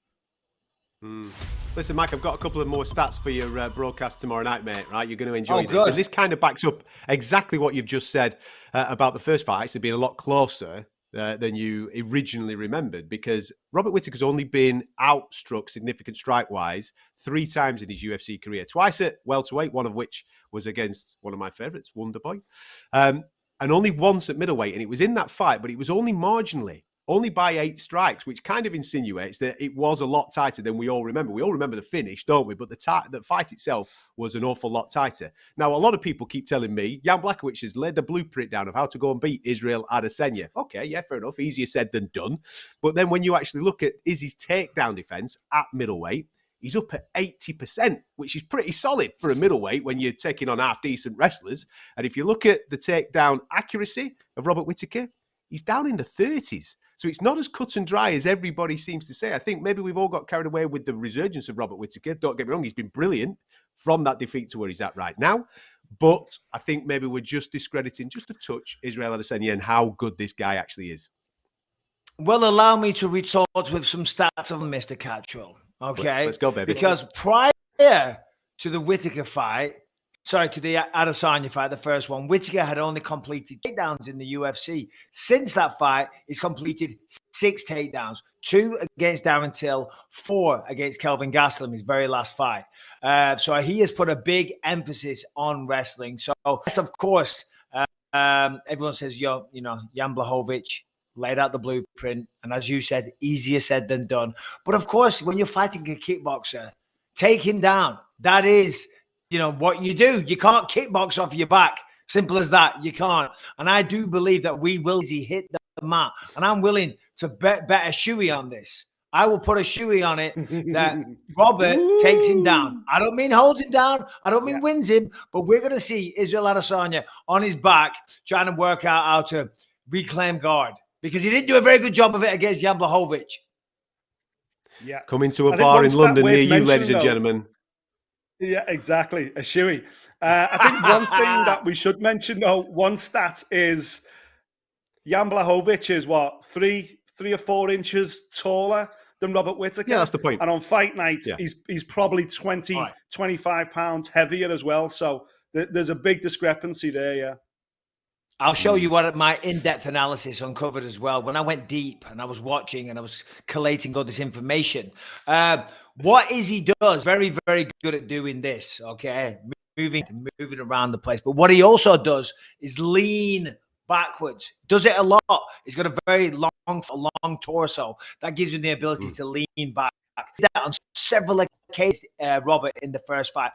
Listen, Mike, I've got a couple of more stats for your broadcast tomorrow night, mate. Right, you're going to enjoy this. Good. And this kind of backs up exactly what you've just said about the first fight actually being a lot closer than you originally remembered, because Robert Whittaker's only been outstruck significant strike-wise 3 times in his UFC career. Twice at welterweight, one of which was against one of my favourites, Wonderboy, and only once at middleweight. And it was in that fight, but it was only marginally. Only by 8 strikes, which kind of insinuates that it was a lot tighter than we all remember. We all remember the finish, don't we? But the fight itself was an awful lot tighter. Now, a lot of people keep telling me Jan Blachowicz has laid the blueprint down of how to go and beat Israel Adesanya. Okay, yeah, fair enough. Easier said than done. But then when you actually look at Izzy's takedown defense at middleweight, he's up at 80%, which is pretty solid for a middleweight when you're taking on half-decent wrestlers. And if you look at the takedown accuracy of Robert Whittaker, he's down in the 30s. So it's not as cut and dry as everybody seems to say. I think maybe we've all got carried away with the resurgence of Robert Whittaker. Don't get me wrong, he's been brilliant from that defeat to where he's at right now. But I think maybe we're just discrediting just a touch Israel Adesanya and how good this guy actually is. Well, allow me to retort with some stats of Mr. Catterall. Okay? Let's go, baby. Because prior to the Whittaker fight, to the Adesanya fight, the first one, Whittaker had only completed takedowns in the UFC. Since that fight, he's completed 6 takedowns, 2 against Darren Till, 4 against Kelvin Gastelum, his very last fight. So he has put a big emphasis on wrestling. So, yes, of course, everyone says, Jan Blachowicz laid out the blueprint. And as you said, easier said than done. But of course, when you're fighting a kickboxer, take him down. That is what you do. You can't kickbox off your back. Simple as that. You can't. And I do believe that we will see hit the mat. And I'm willing to bet a shoey on this. I will put a shoey on it that Robert takes him down. I don't mean holds him down. I don't mean wins him. But we're going to see Israel Adesanya on his back trying to work out how to reclaim guard. Because he didn't do a very good job of it against Jan Blachowicz. Yeah. Coming to a bar in London near you, ladies and gentlemen. Yeah, exactly. A shoey. I think one thing that we should mention, though, one stat is Jan Blachowicz is 3 or 4 inches taller than Robert Whittaker. Yeah, that's the point. And on fight night, he's probably 25 pounds heavier as well. So there's a big discrepancy there, yeah. I'll show you what my in-depth analysis uncovered as well. When I went deep and I was watching and I was collating all this information, what Izzy does, very, very good at doing this, okay? Moving around the place. But what he also does is lean backwards. Does it a lot. He's got a very long torso. That gives him the ability to lean back. That on several occasions, Robert, in the first fight.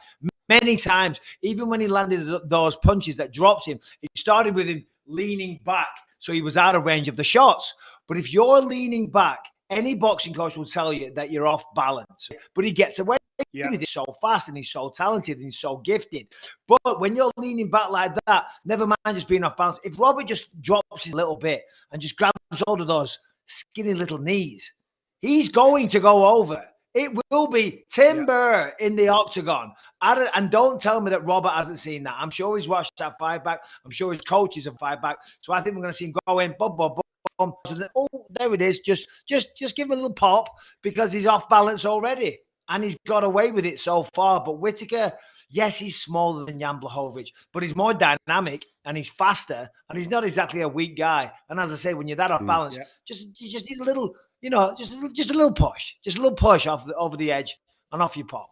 Many times, even when he landed those punches that dropped him, it started with him leaning back, so he was out of range of the shots. But if you're leaning back, any boxing coach will tell you that you're off balance. But he gets away with it so fast, and he's so talented, and he's so gifted. But when you're leaning back like that, never mind just being off balance. If Robert just drops his little bit and just grabs hold of those skinny little knees, he's going to go over. It will be timber in the octagon. And don't tell me that Robert hasn't seen that. I'm sure he's watched that fight back. I'm sure his coaches have fight back. So I think we're going to see him go in, boom, boom, boom. Oh, there it is. Just give him a little pop because he's off balance already. And he's got away with it so far. But Whittaker, yes, he's smaller than Jan Blachowicz, but he's more dynamic and he's faster. And he's not exactly a weak guy. And as I say, when you're that off balance, you just need a little, just a little push over the edge and off you pop.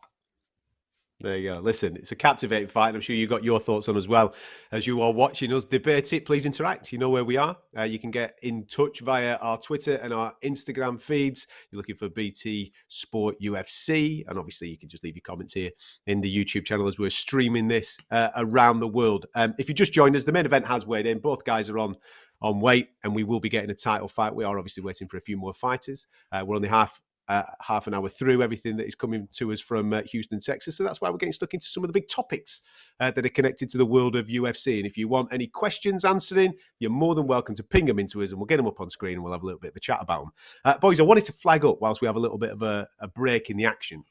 There you go. Listen, it's a captivating fight, and I'm sure you got your thoughts on as well. As you are watching us debate it, please interact. You know where we are. You can get in touch via our Twitter and our Instagram feeds. You're looking for BT Sport UFC, and obviously you can just leave your comments here in the YouTube channel as we're streaming this around the world. If you just joined us, the main event has weighed in. Both guys are on weight, and we will be getting a title fight. We are obviously waiting for a few more fighters. We're only half half an hour through everything that is coming to us from Houston, Texas. So that's why we're getting stuck into some of the big topics that are connected to the world of UFC. And if you want any questions answering, you're more than welcome to ping them into us, and we'll get them up on screen and we'll have a little bit of a chat about them. Boys, I wanted to flag up whilst we have a little bit of a break in the action.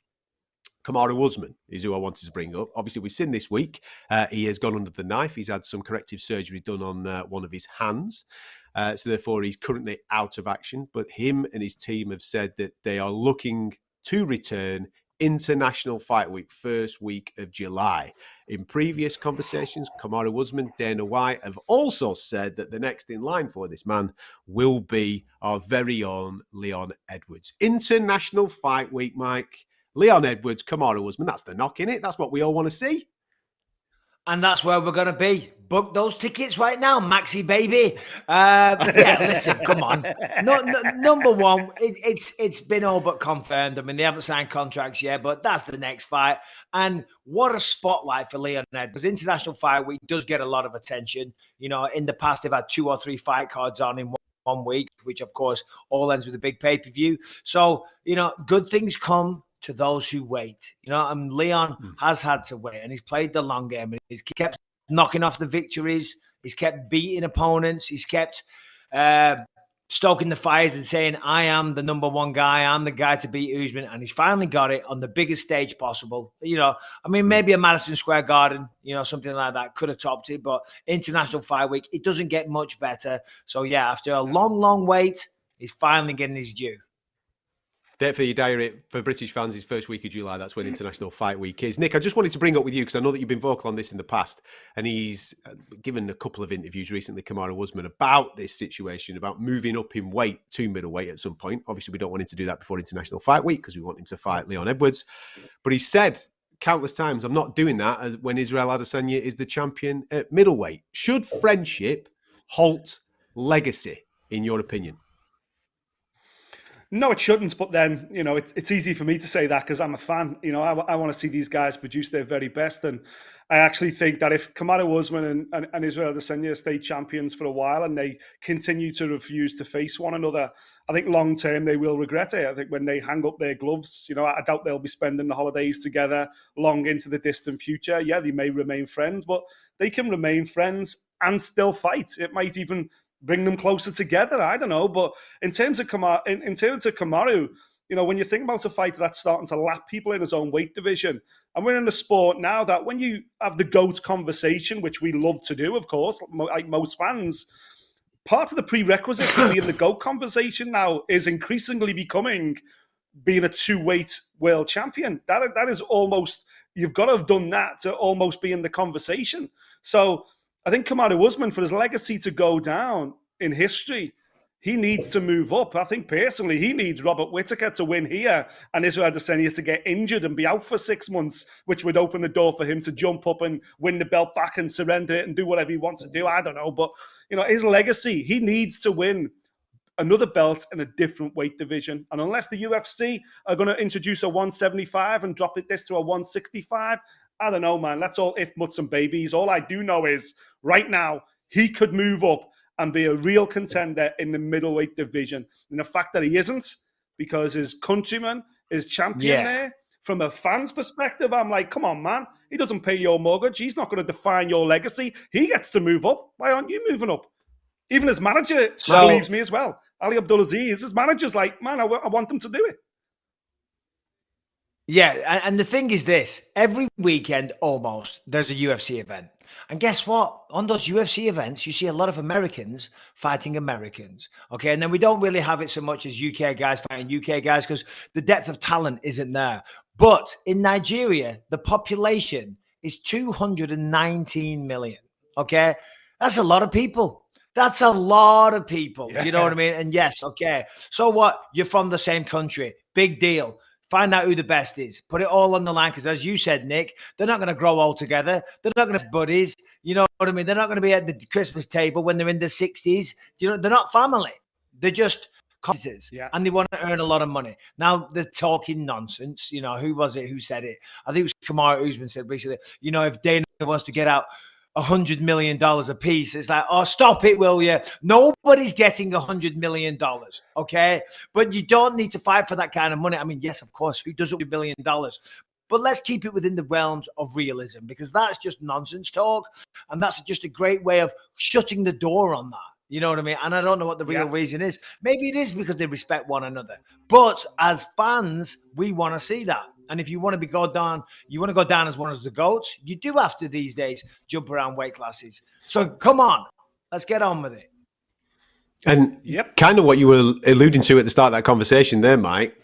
Kamaru Usman is who I wanted to bring up. Obviously, we've seen this week he has gone under the knife. He's had some corrective surgery done on one of his hands. So therefore, he's currently out of action. But him and his team have said that they are looking to return International Fight Week, first week of July. In previous conversations, Kamaru Usman, Dana White have also said that the next in line for this man will be our very own Leon Edwards. International Fight Week, Mike. Leon Edwards, Kamaru Usman, that's the knock, innit? That's what we all want to see. And that's where we're going to be. Book those tickets right now, Maxi baby. Yeah, listen, come on. Number one, it's been all but confirmed. I mean, they haven't signed contracts yet, but that's the next fight. And what a spotlight for Leon Edwards. International Fight Week does get a lot of attention. You know, in the past, they've had 2 or 3 fight cards on in one week, which, of course, all ends with a big pay-per-view. So, you know, good things come to those who wait. You know, and Leon has had to wait, and he's played the long game. He's kept knocking off the victories. He's kept beating opponents. He's kept stoking the fires and saying, I am the number one guy. I'm the guy to beat Usman. And he's finally got it on the biggest stage possible. You know, I mean, maybe a Madison Square Garden, you know, something like that could have topped it. But International Fight Week, it doesn't get much better. So, yeah, after a long, long wait, he's finally getting his due. Date for your diary for British fans is first week of July. That's when International Fight Week is. Nick, I just wanted to bring up with you, because I know that you've been vocal on this in the past, and he's given a couple of interviews recently, Kamaru Usman, about this situation, about moving up in weight to middleweight at some point. Obviously, we don't want him to do that before International Fight Week because we want him to fight Leon Edwards. But he said countless times, I'm not doing that when Israel Adesanya is the champion at middleweight. Should friendship halt legacy, in your opinion? No, it shouldn't. But then, you know, it's easy for me to say that because I'm a fan. You know, I want to see these guys produce their very best. And I actually think that if Kamaru Usman and Israel Adesanya stay champions for a while and they continue to refuse to face one another, I think long term they will regret it. I think when they hang up their gloves, you know, I doubt they'll be spending the holidays together long into the distant future. Yeah, they may remain friends, but they can remain friends and still fight. It might even bring them closer together. I don't know. But in terms of Kamaru, you know, when you think about a fighter that's starting to lap people in his own weight division, and we're in a sport now that when you have the GOAT conversation, which we love to do, of course, like most fans, part of the prerequisite to be in the GOAT conversation now is increasingly becoming being a 2-weight world champion. That is almost, you've got to have done that to almost be in the conversation. So I think Kamaru Usman, for his legacy to go down in history, he needs to move up. I think personally, he needs Robert Whittaker to win here and Israel Adesanya to get injured and be out for 6 months, which would open the door for him to jump up and win the belt back and surrender it and do whatever he wants to do. I don't know. But, you know, his legacy, he needs to win another belt in a different weight division. And unless the UFC are going to introduce a 175 and drop this to a 165, I don't know, man. That's all if, buts, and babies. All I do know is right now he could move up and be a real contender in the middleweight division. And the fact that he isn't, because his countryman is champion there, from a fan's perspective, I'm like, come on, man. He doesn't pay your mortgage. He's not going to define your legacy. He gets to move up. Why aren't you moving up? Even his manager believes me as well. Ali Abdulaziz, his manager's like, man, I want them to do it. Yeah, and the thing is this, every weekend almost, there's a UFC event. And guess what? On those UFC events, you see a lot of Americans fighting Americans, okay? And then we don't really have it so much as UK guys fighting UK guys because the depth of talent isn't there. But in Nigeria, the population is 219 million, okay? That's a lot of people. That's a lot of people. Yeah. You know what I mean? And yes, okay. So what? You're from the same country. Big deal. Find out who the best is. Put it all on the line because, as you said, Nick, they're not going to grow old together. They're not going to be buddies. You know what I mean? They're not going to be at the Christmas table when they're in their 60s. You know, they're not family. They're just competitors, and they want to earn a lot of money. Now they're talking nonsense. You know, who was it who said it? I think it was Kamaru Usman said recently. You know, if Dana wants to get out $100 million a piece. It's like, oh, stop it, will you? Nobody's getting $100 million, okay? But you don't need to fight for that kind of money. I mean, yes, of course, who does $100 million? But let's keep it within the realms of realism, because that's just nonsense talk. And that's just a great way of shutting the door on that. You know what I mean? And I don't know what the real reason is. Maybe it is because they respect one another. But as fans, we want to see that. And if you want to go down as one of the GOATs, you do have to these days jump around weight classes. So come on, let's get on with it. And kind of what you were alluding to at the start of that conversation there, Mike,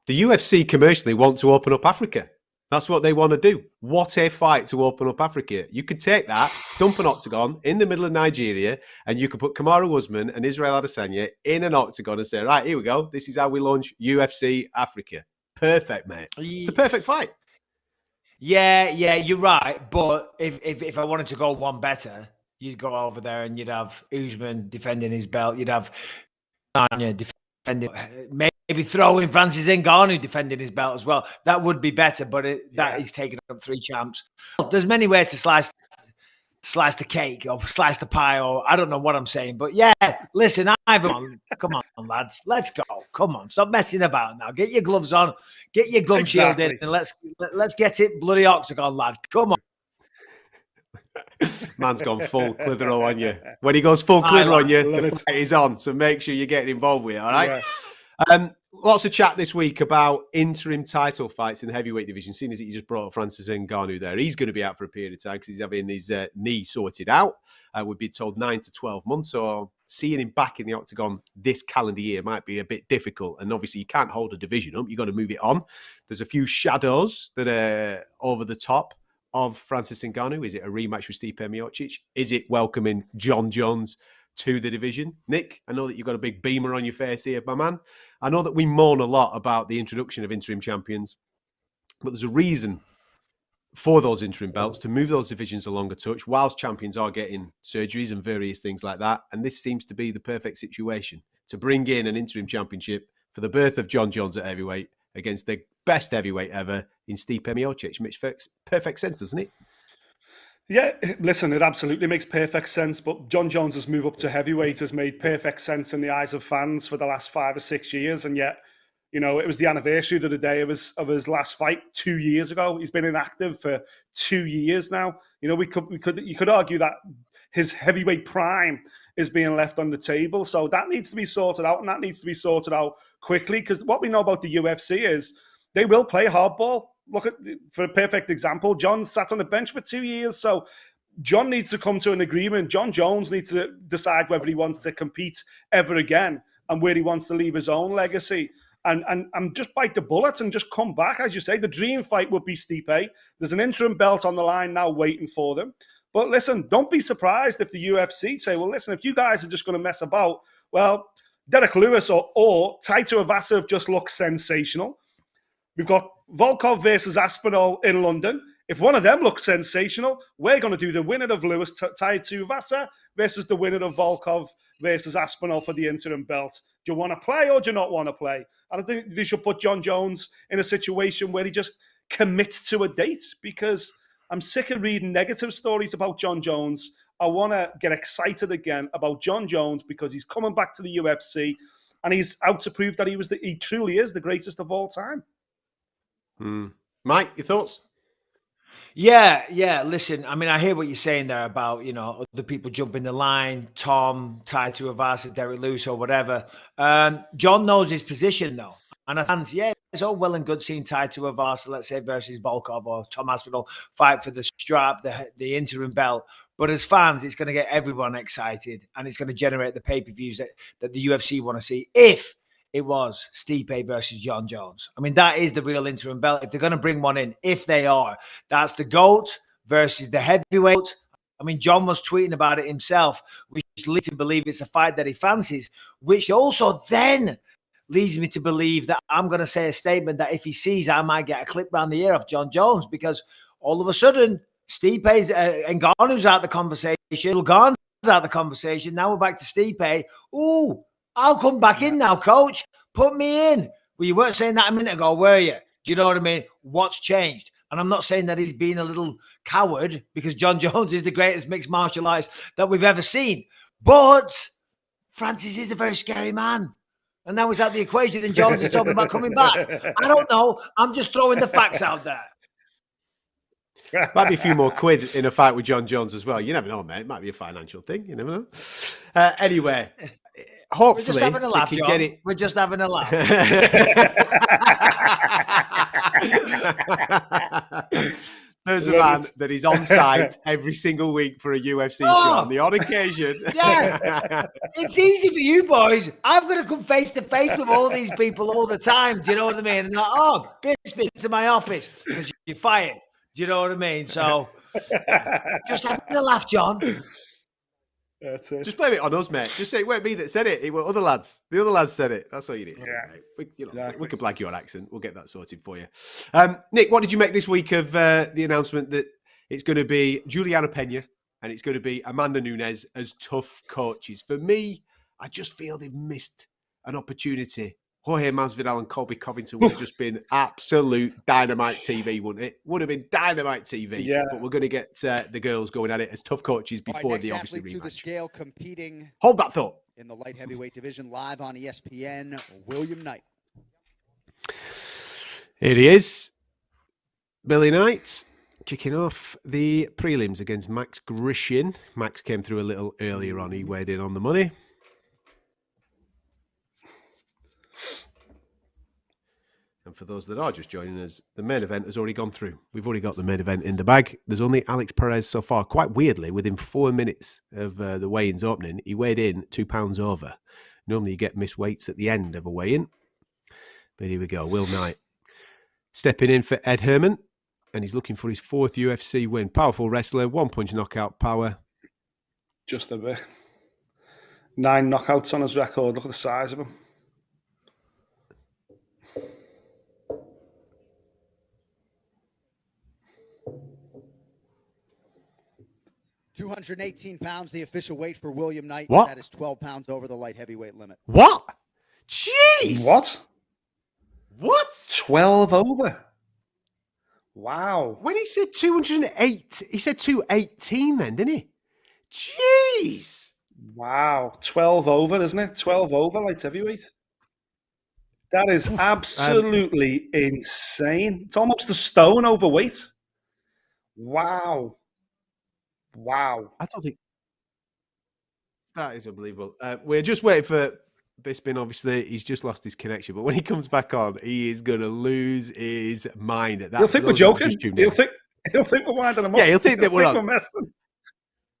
the UFC commercially want to open up Africa. That's what they want to do. What a fight to open up Africa. You could take that, dump an octagon in the middle of Nigeria, and you could put Kamaru Usman and Israel Adesanya in an octagon and say, right, here we go. This is how we launch UFC Africa. Perfect, mate. It's the perfect fight. Yeah, you're right. But if I wanted to go one better, you'd go over there and you'd have Usman defending his belt. You'd have Adesanya defending, maybe throw in Francis Ngannou defending his belt as well. That would be better, but he's taking up 3 champs. There's many ways to slice the cake or slice the pie, or I don't know what I'm saying. But yeah, listen, come on, lads. Let's go. Come on, stop messing about now. Get your gloves on, get your gum shield in, and let's get it bloody octagon, lad. Come on. Man's gone full Clitheroe on you. When he goes full Clitheroe on you, the fight is on. So make sure you're getting involved with it, all right? Yeah. Lots of chat this week about interim title fights in the heavyweight division. Seeing as you just brought up Francis Ngannou there, he's going to be out for a period of time because he's having his knee sorted out. We've been told 9 to 12 months. So seeing him back in the octagon this calendar year might be a bit difficult. And obviously you can't hold a division up. You've got to move it on. There's a few shadows that are over the top of Francis Ngannou. Is it a rematch with Stipe Miocic? Is it welcoming John Jones to the division? Nick, I know that you've got a big beamer on your face here, my man. I know that we moan a lot about the introduction of interim champions, but there's a reason for those interim belts to move those divisions along a touch whilst champions are getting surgeries and various things like that. And this seems to be the perfect situation to bring in an interim championship for the birth of John Jones at heavyweight against the best heavyweight ever in Stipe Miocic. Makes perfect sense, doesn't it? Yeah, listen, it absolutely makes perfect sense. But John Jones's move up to heavyweight has made perfect sense in the eyes of fans for the last 5 or 6 years. And yet, you know, it was the anniversary of the day of his last fight 2 years ago. He's been inactive for 2 years now. You know, you could argue that his heavyweight prime is being left on the table. So that needs to be sorted out, and that needs to be sorted out quickly, because what we know about the UFC is they will play hardball. Look at, for a perfect example, John sat on the bench for 2 years. So John needs to come to an agreement. John Jones needs to decide whether he wants to compete ever again and where he wants to leave his own legacy. And just bite the bullet and just come back. As you say, the dream fight would be Stipe. There's an interim belt on the line now waiting for them. But listen, don't be surprised if the UFC say, well, listen, if you guys are just going to mess about, well, Derek Lewis or Taito Avasa have just looked sensational. We've got Volkov versus Aspinall in London. If one of them looks sensational, we're going to do the winner of Lewis Taito Avasa versus the winner of Volkov versus Aspinall for the interim belt. Do you want to play or do you not want to play? And I think they should put John Jones in a situation where he just commits to a date, because I'm sick of reading negative stories about John Jones. I want to get excited again about John Jones because he's coming back to the UFC and he's out to prove that he truly is the greatest of all time. Mike, your thoughts? Yeah. Listen, I mean, I hear what you're saying there about, you know, the people jumping the line, Tom, Taito Avasa, Derek Lewis or whatever. John knows his position though. And I think, yeah, it's all well and good seeing Taito Avasa, let's say, versus Volkov or Tom Aspinall fight for the strap, the interim belt. But as fans, it's going to get everyone excited and it's going to generate the pay-per-views that the UFC want to see if it was Stipe versus John Jones. I mean, that is the real interim belt. If they're going to bring one in, if they are, that's the GOAT versus the heavyweight. I mean, John was tweeting about it himself, which leads him to believe it's a fight that he fancies, which also then leads me to believe that I'm going to say a statement that if he sees, I might get a clip round the ear of John Jones, because all of a sudden, Stipe's Ngannou's out the conversation, Lugan's out the conversation. Now we're back to Stipe. Ooh, I'll come back in now, coach. Put me in. Well, you weren't saying that a minute ago, were you? Do you know what I mean? What's changed? And I'm not saying that he's being a little coward, because John Jones is the greatest mixed martial artist that we've ever seen. But Francis is a very scary man. And now he's out the equation and Jones is talking about coming back. I don't know. I'm just throwing the facts out there. Might be a few more quid in a fight with John Jones as well. You never know, mate. It might be a financial thing. You never know. Anyway, hopefully we're just having a laugh, we can John. get it. We're just having a laugh. There's a man that is on site every single week for a UFC show on the odd occasion. Yeah, it's easy for you boys. I've got to come face to face with all these people all the time. Do you know what I mean? And like, oh, Bisping to my office because you're fired. Do you know what I mean? So just having a laugh, John. That's it. Just blame it on us, mate. Just say it weren't me that said it. It were other lads. The other lads said it. That's all you need. Yeah. We, Exactly. we could blag your accent. We'll get that sorted for you. Nick, what did you make this week of the announcement that it's going to be Juliana Pena and it's going to be Amanda Nunes as tough coaches? For me, I just feel they've missed an opportunity. Jorge Masvidal and Colby Covington would have just been absolute dynamite TV, wouldn't it? Would have been dynamite TV. Yeah. But we're going to get the girls going at it as tough coaches All right, before next the obviously athlete to the rematch. scale competing Hold that thought. in the light heavyweight division live on ESPN, William Knight. It is Billy Knight kicking off the prelims against Max Grisham. Max came through a little earlier on. He weighed in on the money. And for those that are just joining us, the main event has already gone through. We've already got the main event in the bag. There's only Alex Perez so far. Quite weirdly, within 4 minutes of the weigh-ins opening, he weighed in 2 pounds over. Normally you get missed weights at the end of a weigh-in. But here we go. Will Knight stepping in for Ed Herman. And he's looking for his 4th UFC win. Powerful wrestler, 1-punch knockout power. Just a bit. 9 knockouts on his record. Look at the size of him. £218, the official weight for William Knight. What? That is 12 pounds over the light heavyweight limit. What? Jeez! What? What? 12 over. Wow. When he said 208, he said 218 then, didn't he? Jeez! Wow. 12 over, isn't it? 12 over light heavyweight. That is absolutely insane. It's almost a stone overweight. Wow. Wow. I don't think that is unbelievable. We're just waiting for Bisping. Obviously, he's just lost his connection, but when he comes back on, he is going to lose his mind. He'll think we're joking. He'll think we're winding him up. Yeah, he'll think that we're on. Messing.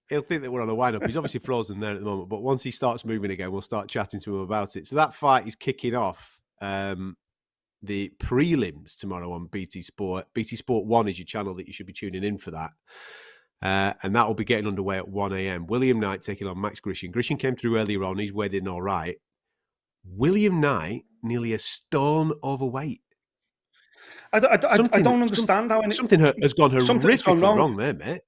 He'll think that we're on a wind up. He's obviously frozen there at the moment, but once he starts moving again, we'll start chatting to him about it. So that fight is kicking off the prelims tomorrow on BT Sport. BT Sport 1 is your channel that you should be tuning in for that. And that will be getting underway at 1 a.m. William Knight taking on Max Grisham. Grisham came through earlier on. He's weighed in all right. William Knight, nearly a stone overweight. I don't understand how something has gone horrifically wrong there, mate.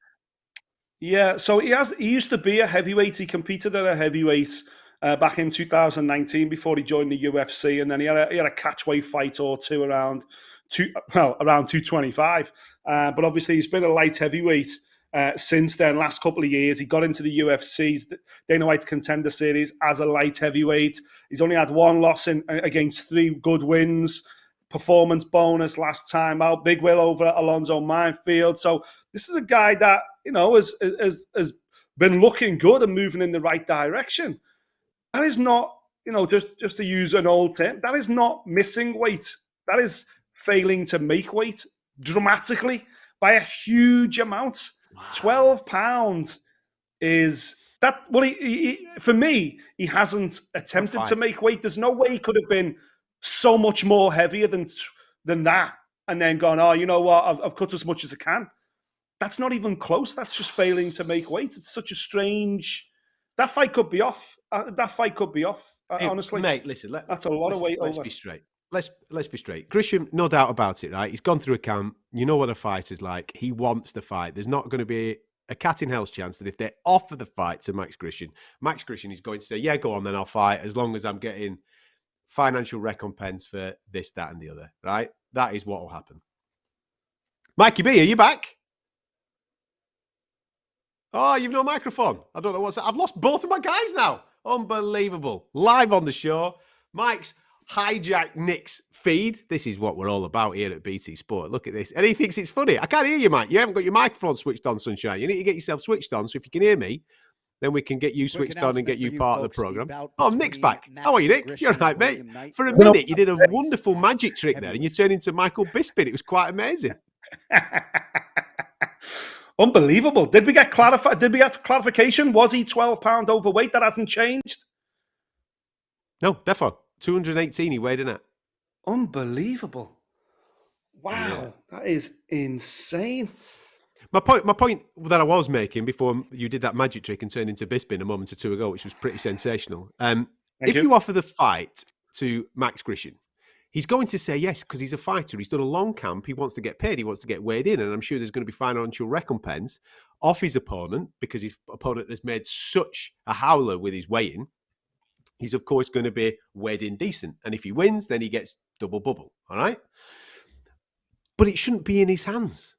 Yeah, so he used to be a heavyweight. He competed at a heavyweight back in 2019 before he joined the UFC, and then he had a catchweight fight or two around 225. But obviously, he's been a light heavyweight since then. Last couple of years, he got into the UFC's Dana White's Contender Series as a light heavyweight. He's only had 1 loss against 3 good wins. Performance bonus last time out. Big win over at Alonzo Minefield. So this is a guy that has been looking good and moving in the right direction. That is not, just to use an old term, that is not missing weight. That is failing to make weight dramatically by a huge amount. Wow. 12 pounds is that. Well, he for me, he hasn't attempted to make weight. There's no way he could have been so much more heavier than that, and then gone, oh, you know what? I've cut as much as I can. That's not even close. That's just failing to make weight. It's such a strange. That fight could be off. Honestly, mate. Listen, that's a lot of weight. Let's be straight. Let's be straight. Grisham, no doubt about it, right? He's gone through a camp. You know what a fight is like. He wants the fight. There's not going to be a cat in hell's chance that if they offer the fight to Max Grisham is going to say, yeah, go on, then I'll fight as long as I'm getting financial recompense for this, that, and the other, right? That is what will happen. Mikey B, are you back? Oh, you've no microphone. I don't know what's that. I've lost both of my guys now. Unbelievable. Live on the show. Mike's hijacked Nick's feed. This is what we're all about here at BT Sport. Look at this. And he thinks it's funny. I can't hear you, Mike. You haven't got your microphone switched on, Sunshine. You need to get yourself switched on. So if you can hear me, then we can get you switched on and get you part of the program. Oh, Nick's back. How are you, Nick? You're all right, mate. For a minute, you did a wonderful magic trick there and you turned into Michael Bisping. It was quite amazing. Unbelievable. Did we get clarification? Was he 12 pound overweight? That hasn't changed? No, defo. 218 he weighed in it. Unbelievable. Wow. Yeah. That is insane. My point that I was making before you did that magic trick and turned into Bisping a moment or two ago, which was pretty sensational. If you offer the fight to Max Grisham, he's going to say yes because he's a fighter. He's done a long camp. He wants to get paid. He wants to get weighed in. And I'm sure there's going to be financial recompense off his opponent because his opponent has made such a howler with his weigh-in. He's, of course, going to be weighed in decent. And if he wins, then he gets double bubble. All right? But it shouldn't be in his hands.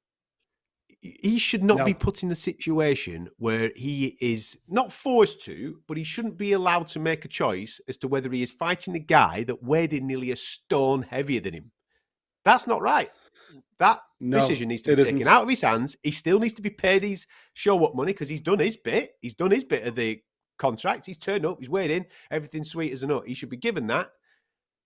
He should not be put in a situation where he is not forced to, but he shouldn't be allowed to make a choice as to whether he is fighting a guy that weighed in nearly a stone heavier than him. That's not right. That decision needs to be taken out of his hands. He still needs to be paid his show-up money because he's done his bit. He's done his bit of the contract. He's turned up. He's weighed in. Everything's sweet as a nut. He should be given that.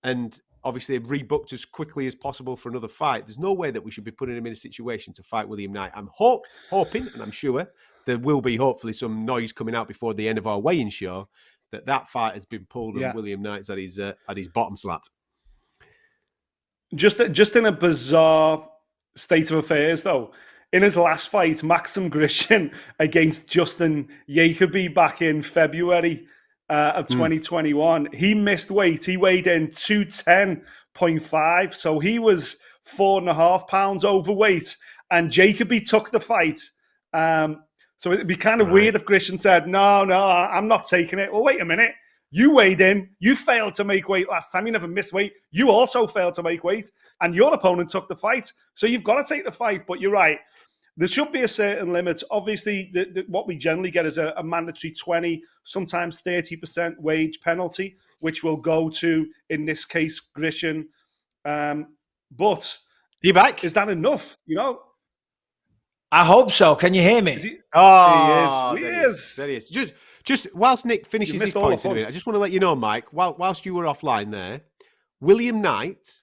And obviously rebooked as quickly as possible for another fight. There's no way that we should be putting him in a situation to fight William Knight. I'm hoping, and I'm sure there will be hopefully some noise coming out before the end of our weigh-in show that fight has been pulled and William Knight's at his bottom slapped. Just in a bizarre state of affairs, though, in his last fight, Maxim Grisham against Justin Jacoby back in February of 2021, he missed weight. He weighed in 210.5, so he was 4.5 pounds overweight, and Jacoby took the fight. So it'd be kind of weird if Grisham said, no, I'm not taking it. Well, wait a minute. You weighed in. You failed to make weight last time. You never missed weight. You also failed to make weight, and your opponent took the fight. So you've got to take the fight, but you're right. There should be a certain limit. Obviously, what we generally get is a mandatory 20, sometimes 30% wage penalty, which will go to, in this case, Grisham. But you back? Is that enough? You know, I hope so. Can you hear me? He is. There he is. Just whilst Nick finishes his point in a minute, I just want to let you know, Mike, whilst you were offline there, William Knight,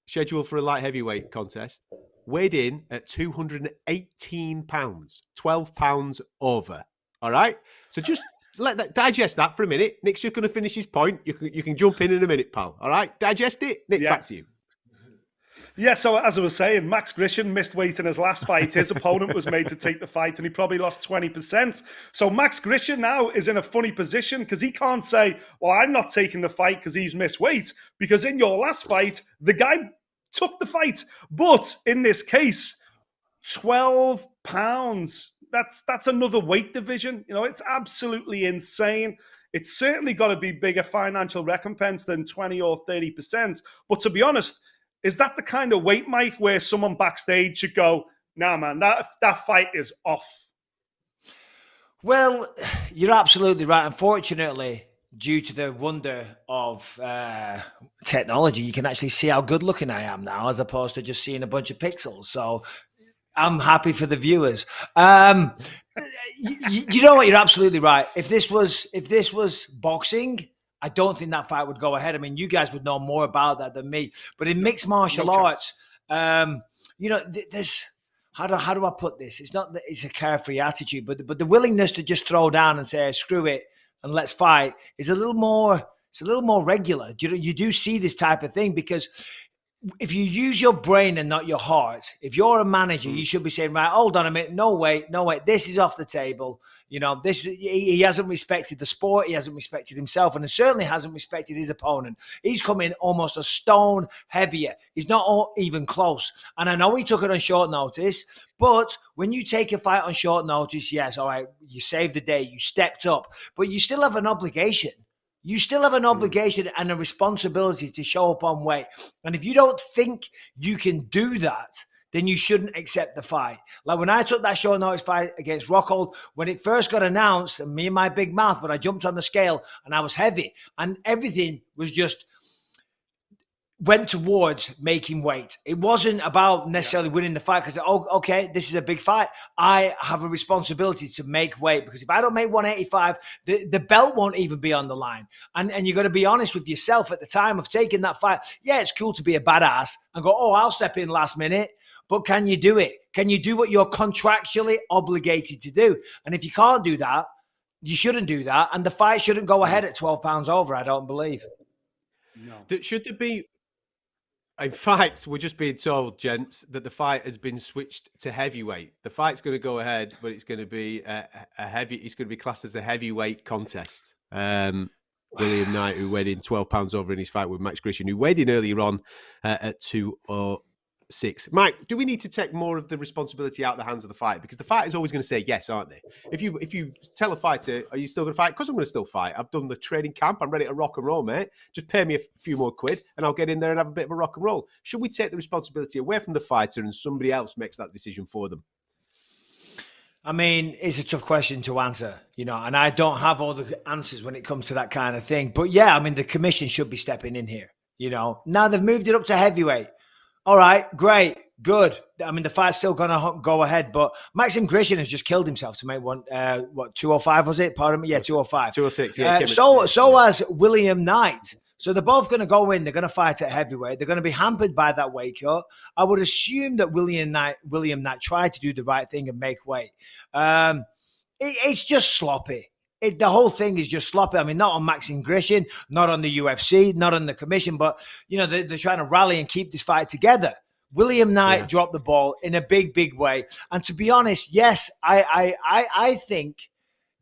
scheduled for a light heavyweight contest, weighed in at 218 pounds, 12 pounds over. All right? So just digest that for a minute. Nick's just going to finish his point. You can jump in a minute, pal. All right? Digest it. Nick, back to you. Yeah, so as I was saying, Max Grisham missed weight in his last fight. His opponent was made to take the fight, and he probably lost 20%. So Max Grisham now is in a funny position because he can't say, well, I'm not taking the fight because he's missed weight, because in your last fight, the guy took the fight. But in this case, 12 pounds, that's another weight division. You know, it's absolutely insane. It's certainly got to be bigger financial recompense than 20 or 30%. But to be honest, is that the kind of weight, Mike, where someone backstage should go, nah, man, that fight is off? Well, you're absolutely right. Unfortunately, due to the wonder of technology, you can actually see how good looking I am now, as opposed to just seeing a bunch of pixels. So I'm happy for the viewers. You know what? You're absolutely right. If this was boxing, I don't think that fight would go ahead. I mean, you guys would know more about that than me. But in mixed martial arts, you know, there's how do I put this? It's not that it's a carefree attitude, but the willingness to just throw down and say, screw it and let's fight is a little more regular. You do see this type of thing, because if you use your brain and not your heart, if you're a manager, you should be saying, right, hold on a minute, no wait, this is off the table. You know, he hasn't respected the sport, he hasn't respected himself, and he certainly hasn't respected his opponent. He's coming almost a stone heavier. He's not even close. And I know he took it on short notice, but when you take a fight on short notice, yes, all right, you saved the day, you stepped up, but you still have an obligation. You still have an obligation and a responsibility to show up on weight. And if you don't think you can do that, then you shouldn't accept the fight. Like when I took that short notice fight against Rockhold, when it first got announced, and me and my big mouth, but I jumped on the scale and I was heavy, and everything was just went towards making weight. It wasn't about necessarily winning the fight because, okay, this is a big fight. I have a responsibility to make weight because if I don't make 185, the belt won't even be on the line. And you got to be honest with yourself at the time of taking that fight. Yeah, it's cool to be a badass and go, I'll step in last minute. But can you do it? Can you do what you're contractually obligated to do? And if you can't do that, you shouldn't do that. And the fight shouldn't go ahead at 12 pounds over, I don't believe. No. Should there be... In fact, we're just being told, gents, that the fight has been switched to heavyweight. The fight's going to go ahead, but it's going to be it's going to be classed as a heavyweight contest. William Knight, who weighed in 12 pounds over in his fight with Max Grisham, who weighed in earlier on at 206. Mike, do we need to take more of the responsibility out of the hands of the fighter? Because the fighter's always going to say yes, aren't they? If you tell a fighter, are you still going to fight? Because I'm going to still fight. I've done the training camp. I'm ready to rock and roll, mate. Just pay me a few more quid and I'll get in there and have a bit of a rock and roll. Should we take the responsibility away from the fighter and somebody else makes that decision for them? I mean, it's a tough question to answer, and I don't have all the answers when it comes to that kind of thing. But yeah, I mean, the commission should be stepping in here, Now they've moved it up to heavyweight. All right, great, good. I mean, the fight's still going to go ahead, but Maxim Grisham has just killed himself to make 205 was it? Pardon me, yeah, 205. 206, yeah. So has William Knight. So they're both going to go in. They're going to fight at heavyweight. They're going to be hampered by that weight cut. I would assume that William Knight tried to do the right thing and make weight. It's just sloppy. The whole thing is just sloppy. I mean, not on Maxim Grisham, not on the UFC, not on the commission, but, they're trying to rally and keep this fight together. William Knight dropped the ball in a big, big way. And to be honest, yes, I think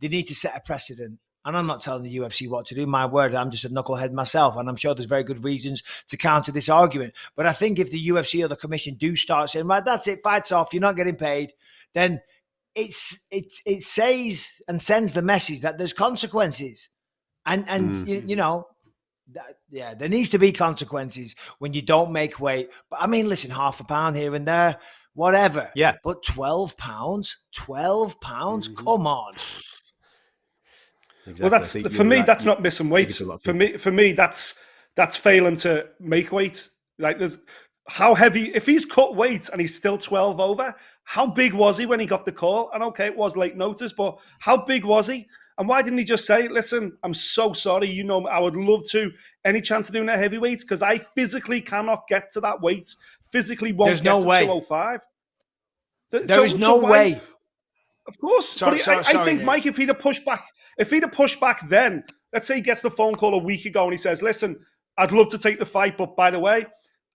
they need to set a precedent. And I'm not telling the UFC what to do. My word, I'm just a knucklehead myself. And I'm sure there's very good reasons to counter this argument. But I think if the UFC or the commission do start saying, right, that's it, fight's off, you're not getting paid, then it says and sends the message that there's consequences. And there needs to be consequences when you don't make weight. But I mean, listen, half a pound here and there, whatever. Yeah. But 12 pounds, come on. Exactly. Well, that's for me. That's not missing weight. For me, that's failing to make weight. Like, there's how heavy. If he's cut weight and he's still 12 over, how big was he when he got the call? And okay, it was late notice, but how big was he? And why didn't he just say, "Listen, I'm so sorry. I would love to. Any chance of doing a heavyweight? Because I physically cannot get to that weight. Physically won't There's get no to way. 205. There is no way. Of course. I think, yeah. Mike, if he'd have pushed back then, let's say he gets the phone call a week ago and he says, "Listen, I'd love to take the fight, but by the way,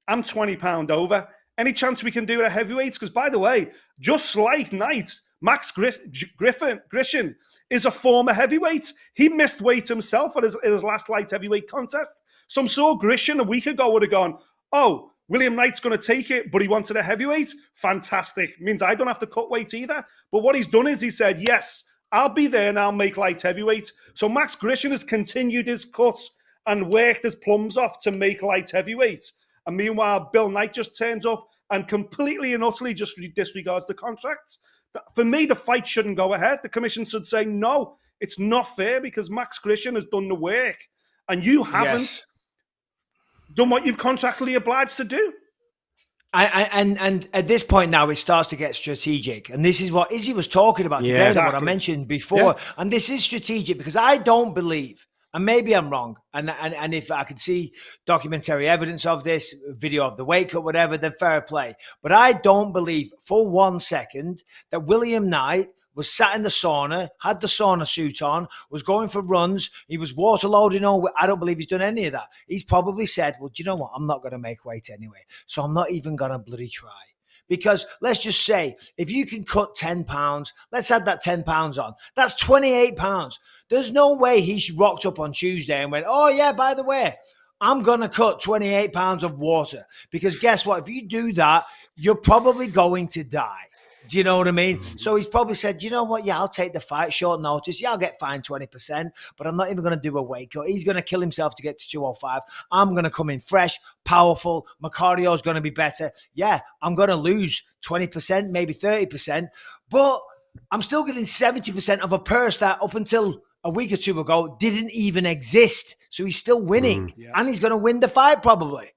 I'm 20 pounds over. Any chance we can do it at heavyweights? Because by the way, just like Knight, Max Grisham is a former heavyweight. He missed weight himself at his last light heavyweight contest. So I'm sure Grisham a week ago would have gone, oh, William Knight's going to take it, but he wanted a heavyweight. Fantastic. Means I don't have to cut weight either. But what he's done is he said, yes, I'll be there and I'll make light heavyweight. So Max Grisham has continued his cut and worked his plums off to make light heavyweight. And meanwhile, Bill Knight just turns up and completely and utterly just disregards the contract. For me, the fight shouldn't go ahead. The commission should say, no, it's not fair because Max Grisham has done the work and you haven't done what you've contractually obliged to do. And at this point now, it starts to get strategic. And this is what Izzy was talking about today, exactly. What I mentioned before. Yeah. And this is strategic because I don't believe, and maybe I'm wrong, and if I could see documentary evidence of this, video of the weight cut, whatever, then fair play. But I don't believe for 1 second that William Knight was sat in the sauna, had the sauna suit on, was going for runs, he was water loading on. I don't believe he's done any of that. He's probably said, well, do you know what? I'm not going to make weight anyway. So I'm not even going to bloody try. Because let's just say, if you can cut 10 pounds, let's add that 10 pounds on. That's 28 pounds. There's no way he rocked up on Tuesday and went, oh yeah, by the way, I'm going to cut 28 pounds of water. Because guess what? If you do that, you're probably going to die. Do you know what I mean? So he's probably said, you know what? Yeah, I'll take the fight, short notice. Yeah, I'll get fined 20%, but I'm not even going to do a weight cut. He's going to kill himself to get to 205. I'm going to come in fresh, powerful. My cardio is going to be better. Yeah, I'm going to lose 20%, maybe 30%, but I'm still getting 70% of a purse that up until a week or two ago didn't even exist. So he's still winning, and he's going to win the fight probably.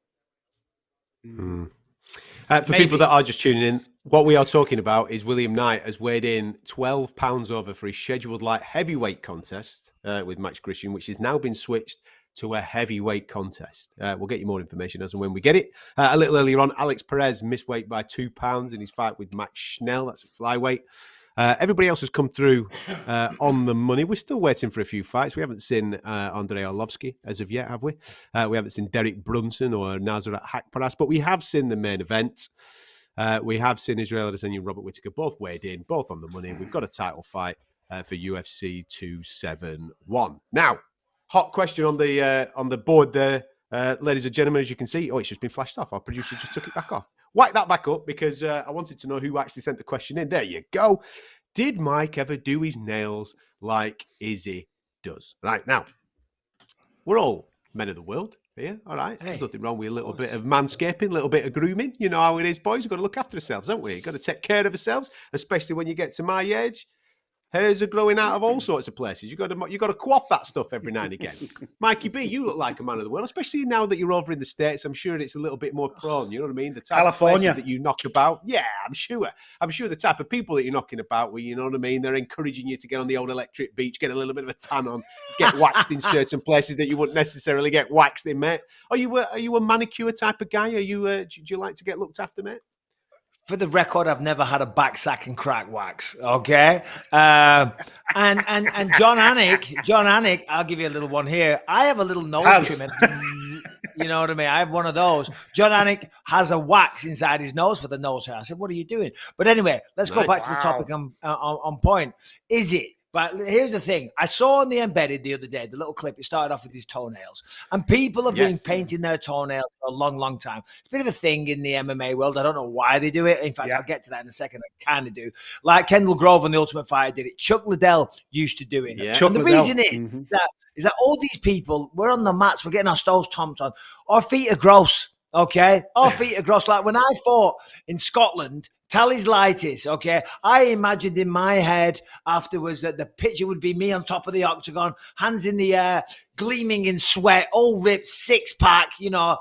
For people that are just tuning in, what we are talking about is William Knight has weighed in 12 pounds over for his scheduled light heavyweight contest with Max Grisham, which has now been switched to a heavyweight contest. We'll get you more information as and when we get it. A little earlier on, Alex Perez missed weight by 2 pounds in his fight with Max Schnell. That's a flyweight. Everybody else has come through on the money. We're still waiting for a few fights. We haven't seen Andrei Holovsky as of yet, have we? We haven't seen Derrick Brunson or Nasrat Haqparast, but we have seen the main event. We have seen Israel Adesanya and Robert Whittaker both weighed in, both on the money. We've got a title fight for UFC 271. Now, hot question on the board there, ladies and gentlemen, as you can see. Oh, it's just been flashed off. Our producer just took it back off. Whack that back up because I wanted to know who actually sent the question in. There you go. Did Mike ever do his nails like Izzy does? Right, now, we're all men of the world here, all right? There's nothing wrong with a little bit of manscaping, a little bit of grooming. You know how it is, boys. We've got to look after ourselves, haven't we? You've got to take care of ourselves, especially when you get to my age. Hairs are growing out of all sorts of places. You got to quaff that stuff every now and again. Mikey B, you look like a man of the world, especially now that you're over in the States. I'm sure it's a little bit more prone. You know what I mean? The type California of places that you knock about. Yeah, I'm sure. I'm sure the type of people that you're knocking about, where you know what I mean, they're encouraging you to get on the old electric beach, get a little bit of a tan on, get waxed in certain places that you wouldn't necessarily get waxed in, mate. Are you a manicure type of guy? Are you? Do you like to get looked after, mate? For the record, I've never had a back sack and crack wax. Okay, and John Anik, I'll give you a little one here. I have a little nose trimmer. You know what I mean? I have one of those. John Anik has a wax inside his nose for the nose hair. I said, "What are you doing?" But anyway, let's go back to the topic on point. Is it? But here's the thing. I saw on the Embedded the other day, the little clip, it started off with his toenails. And people have been painting their toenails for a long, long time. It's a bit of a thing in the MMA world. I don't know why they do it. In fact, I'll get to that in a second. I kind of do. Like Kendall Grove on The Ultimate Fighter did it. Chuck Liddell used to do it. Yeah. And the reason is that all these people, we're on the mats, we're getting our toes tomped on. Our feet are gross, okay? Our feet are gross. Like when I fought in Scotland, Tally's Lightis, okay? I imagined in my head afterwards that the picture would be me on top of the octagon, hands in the air, gleaming in sweat, all ripped, six-pack, you know,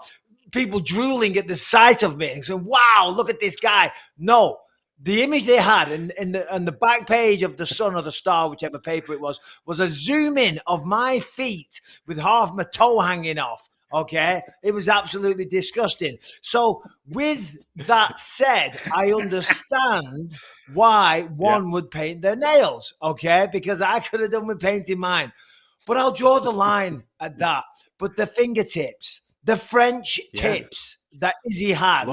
people drooling at the sight of me and saying, wow, look at this guy. No, the image they had in the back page of the Sun or the Star, whichever paper it was a zoom in of my feet with half my toe hanging off. Okay, it was absolutely disgusting. So with that said, I understand why one would paint their nails, okay, because I could have done with painting mine. But I'll draw the line at that. But the fingertips, the French tips that Izzy has.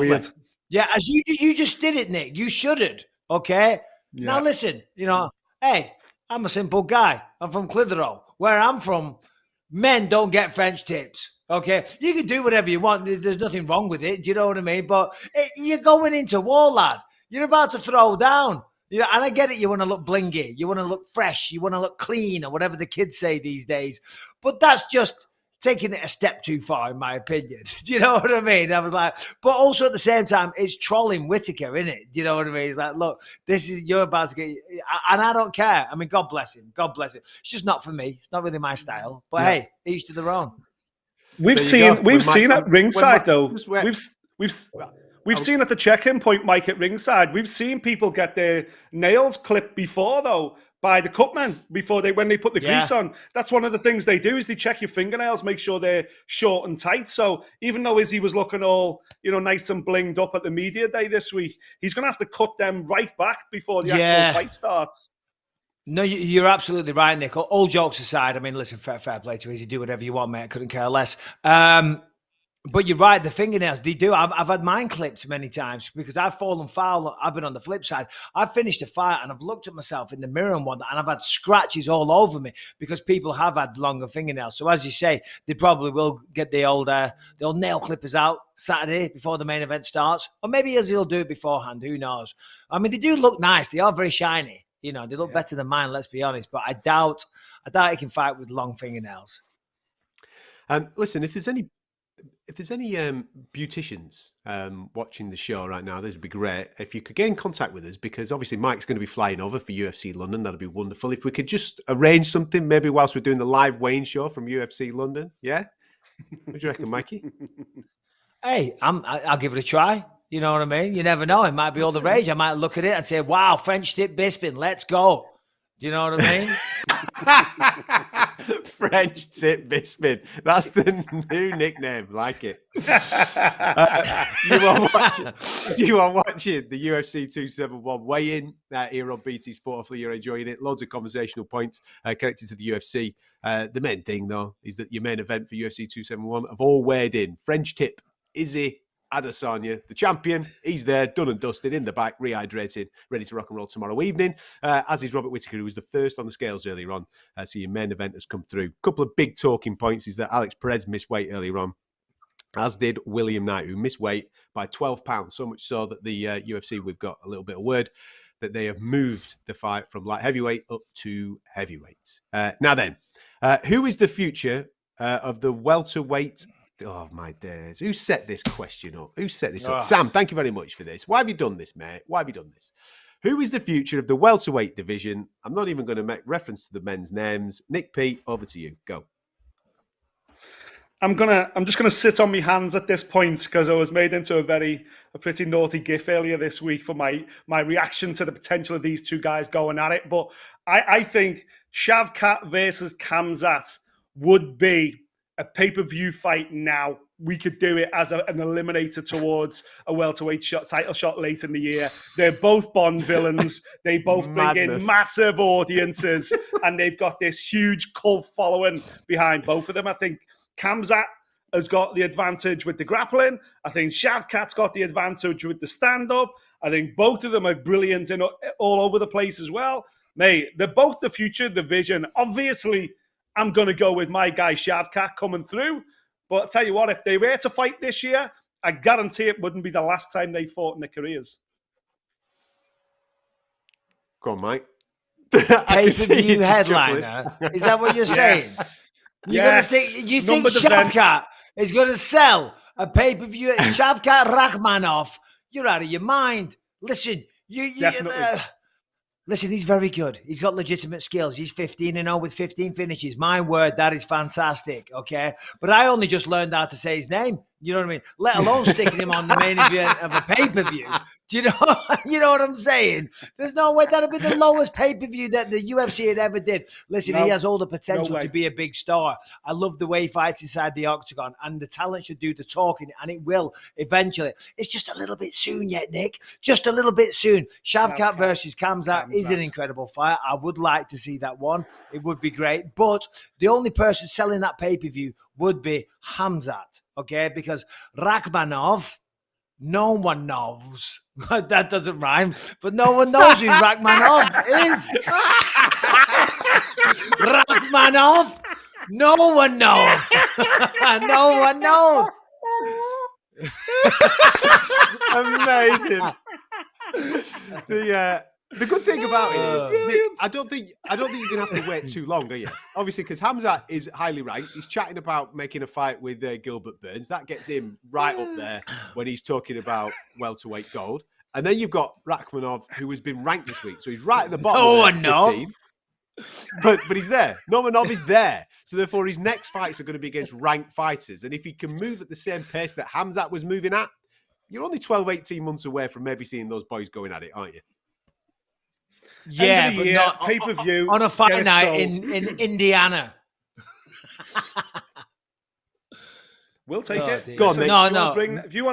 As you just did it, Nick. You should have, okay? Yeah. Now listen, you know, hey, I'm a simple guy. I'm from Clitheroe. Where I'm from, men don't get French tips. Okay, you can do whatever you want. There's nothing wrong with it. Do you know what I mean? But you're going into war, lad. You're about to throw down. You know, and I get it. You want to look blingy. You want to look fresh. You want to look clean, or whatever the kids say these days. But that's just taking it a step too far, in my opinion. Do you know what I mean? I was like, but also at the same time, it's trolling Whittaker, isn't it? Do you know what I mean? It's like, look, you're about to get, and I don't care. I mean, God bless him. God bless him. It's just not for me. It's not really my style. But hey, each to their own. We've seen at ringside though. We've seen at the check-in point, Mike, at ringside. We've seen people get their nails clipped before though by the cutmen when they put the grease on. That's one of the things they do is they check your fingernails, make sure they're short and tight. So even though Izzy was looking all nice and blinged up at the media day this week, he's going to have to cut them right back before the actual fight starts. No, you're absolutely right, Nick. All jokes aside, I mean, listen, fair play to Izzy. Do whatever you want, mate. I couldn't care less. But you're right, the fingernails, they do. I've had mine clipped many times because I've fallen foul. I've been on the flip side. I've finished a fight and I've looked at myself in the mirror and whatnot, and I've had scratches all over me because people have had longer fingernails. So as you say, they probably will get the old nail clippers out Saturday before the main event starts. Or maybe he'll do it beforehand. Who knows? I mean, they do look nice. They are very shiny. You know, they look better than mine, let's be honest. But I doubt he can fight with long fingernails. Listen, if there's any beauticians watching the show right now, this would be great. If you could get in contact with us, because obviously Mike's going to be flying over for UFC London. That'd be wonderful. If we could just arrange something, maybe whilst we're doing the live weigh-in show from UFC London. Yeah? What do you reckon, Mikey? Hey, I'll give it a try. You know what I mean? You never know. It might be all the rage. I might look at it and say, wow, French tip Bisping, let's go. Do you know what I mean? French tip Bisping. That's the new nickname. Like it. You are watching the UFC 271 weigh-in here on BT Sport. Hopefully you're enjoying it. Loads of conversational points connected to the UFC. The main thing, though, is that your main event for UFC 271 have all weighed in. French tip Izzy Adesanya, the champion. He's there, done and dusted, in the back, rehydrating, ready to rock and roll tomorrow evening. As is Robert Whittaker, who was the first on the scales earlier on. So your main event has come through. A couple of big talking points is that Alex Perez missed weight earlier on, as did William Knight, who missed weight by 12 pounds. So much so that the UFC, we've got a little bit of word that they have moved the fight from light heavyweight up to heavyweight. Now then, who is the future of the welterweight? Oh, my days. Who set this question up? Who set this up? Sam, thank you very much for this. Why have you done this, mate? Why have you done this? Who is the future of the welterweight division? I'm not even going to make reference to the men's names. Nick, Peet, over to you. Go. I'm just gonna sit on my hands at this point because I was made into a pretty naughty gif earlier this week for my reaction to the potential of these two guys going at it. But I think Shavkat versus Khamzat would be a pay-per-view fight now. We could do it as an eliminator towards a welterweight title shot late in the year. They're both Bond villains. They both bring in massive audiences, and they've got this huge cult following behind both of them. I think Khamzat has got the advantage with the grappling. I think Shavkat's got the advantage with the stand-up. I think both of them are brilliant and all over the place as well. Mate, they're both the future division. Obviously, I'm going to go with my guy Shavkat coming through. But I'll tell you what, if they were to fight this year, I guarantee it wouldn't be the last time they fought in their careers. Go on, Mike. Pay-per-view headliner. Is that what you're saying? You're going to say, you think Shavkat is going to sell a pay-per-view at Shavkat Rakhmonov? You're out of your mind. Listen, listen, he's very good. He's got legitimate skills. He's 15-0 with 15 finishes. My word, that is fantastic, okay? But I only just learned how to say his name. You know what I mean? Let alone sticking him on the main event of a pay-per-view. Do you know what I'm saying? There's no way that'd be the lowest pay-per-view that the UFC had ever did. Listen, he has all the potential to be a big star. I love the way he fights inside the octagon, and the talent should do the talking, and it will eventually. It's just a little bit soon yet, Nick. Just a little bit soon. Shavkat versus Khamzat is an incredible fight. I would like to see that one. It would be great. But the only person selling that pay-per-view would be Khamzat, okay? Because Rakhmonov, no one knows. That doesn't rhyme, but no one knows who Rakhmonov is. Rakhmonov, no one knows. No one knows. Amazing. The good thing about it is, Nick, I don't think you're gonna have to wait too long, are you? Obviously, because Khamzat is highly ranked. He's chatting about making a fight with Gilbert Burns. That gets him right up there when he's talking about welterweight gold. And then you've got Rakhmonov, who has been ranked this week, so he's right at the bottom. But he's there. Normanov is there. So therefore, his next fights are going to be against ranked fighters. And if he can move at the same pace that Khamzat was moving at, you're only 12, 18 months away from maybe seeing those boys going at it, aren't you? Yeah, but not pay-per-view on a fight night in Indiana. We'll take it. Go on, Nick. If you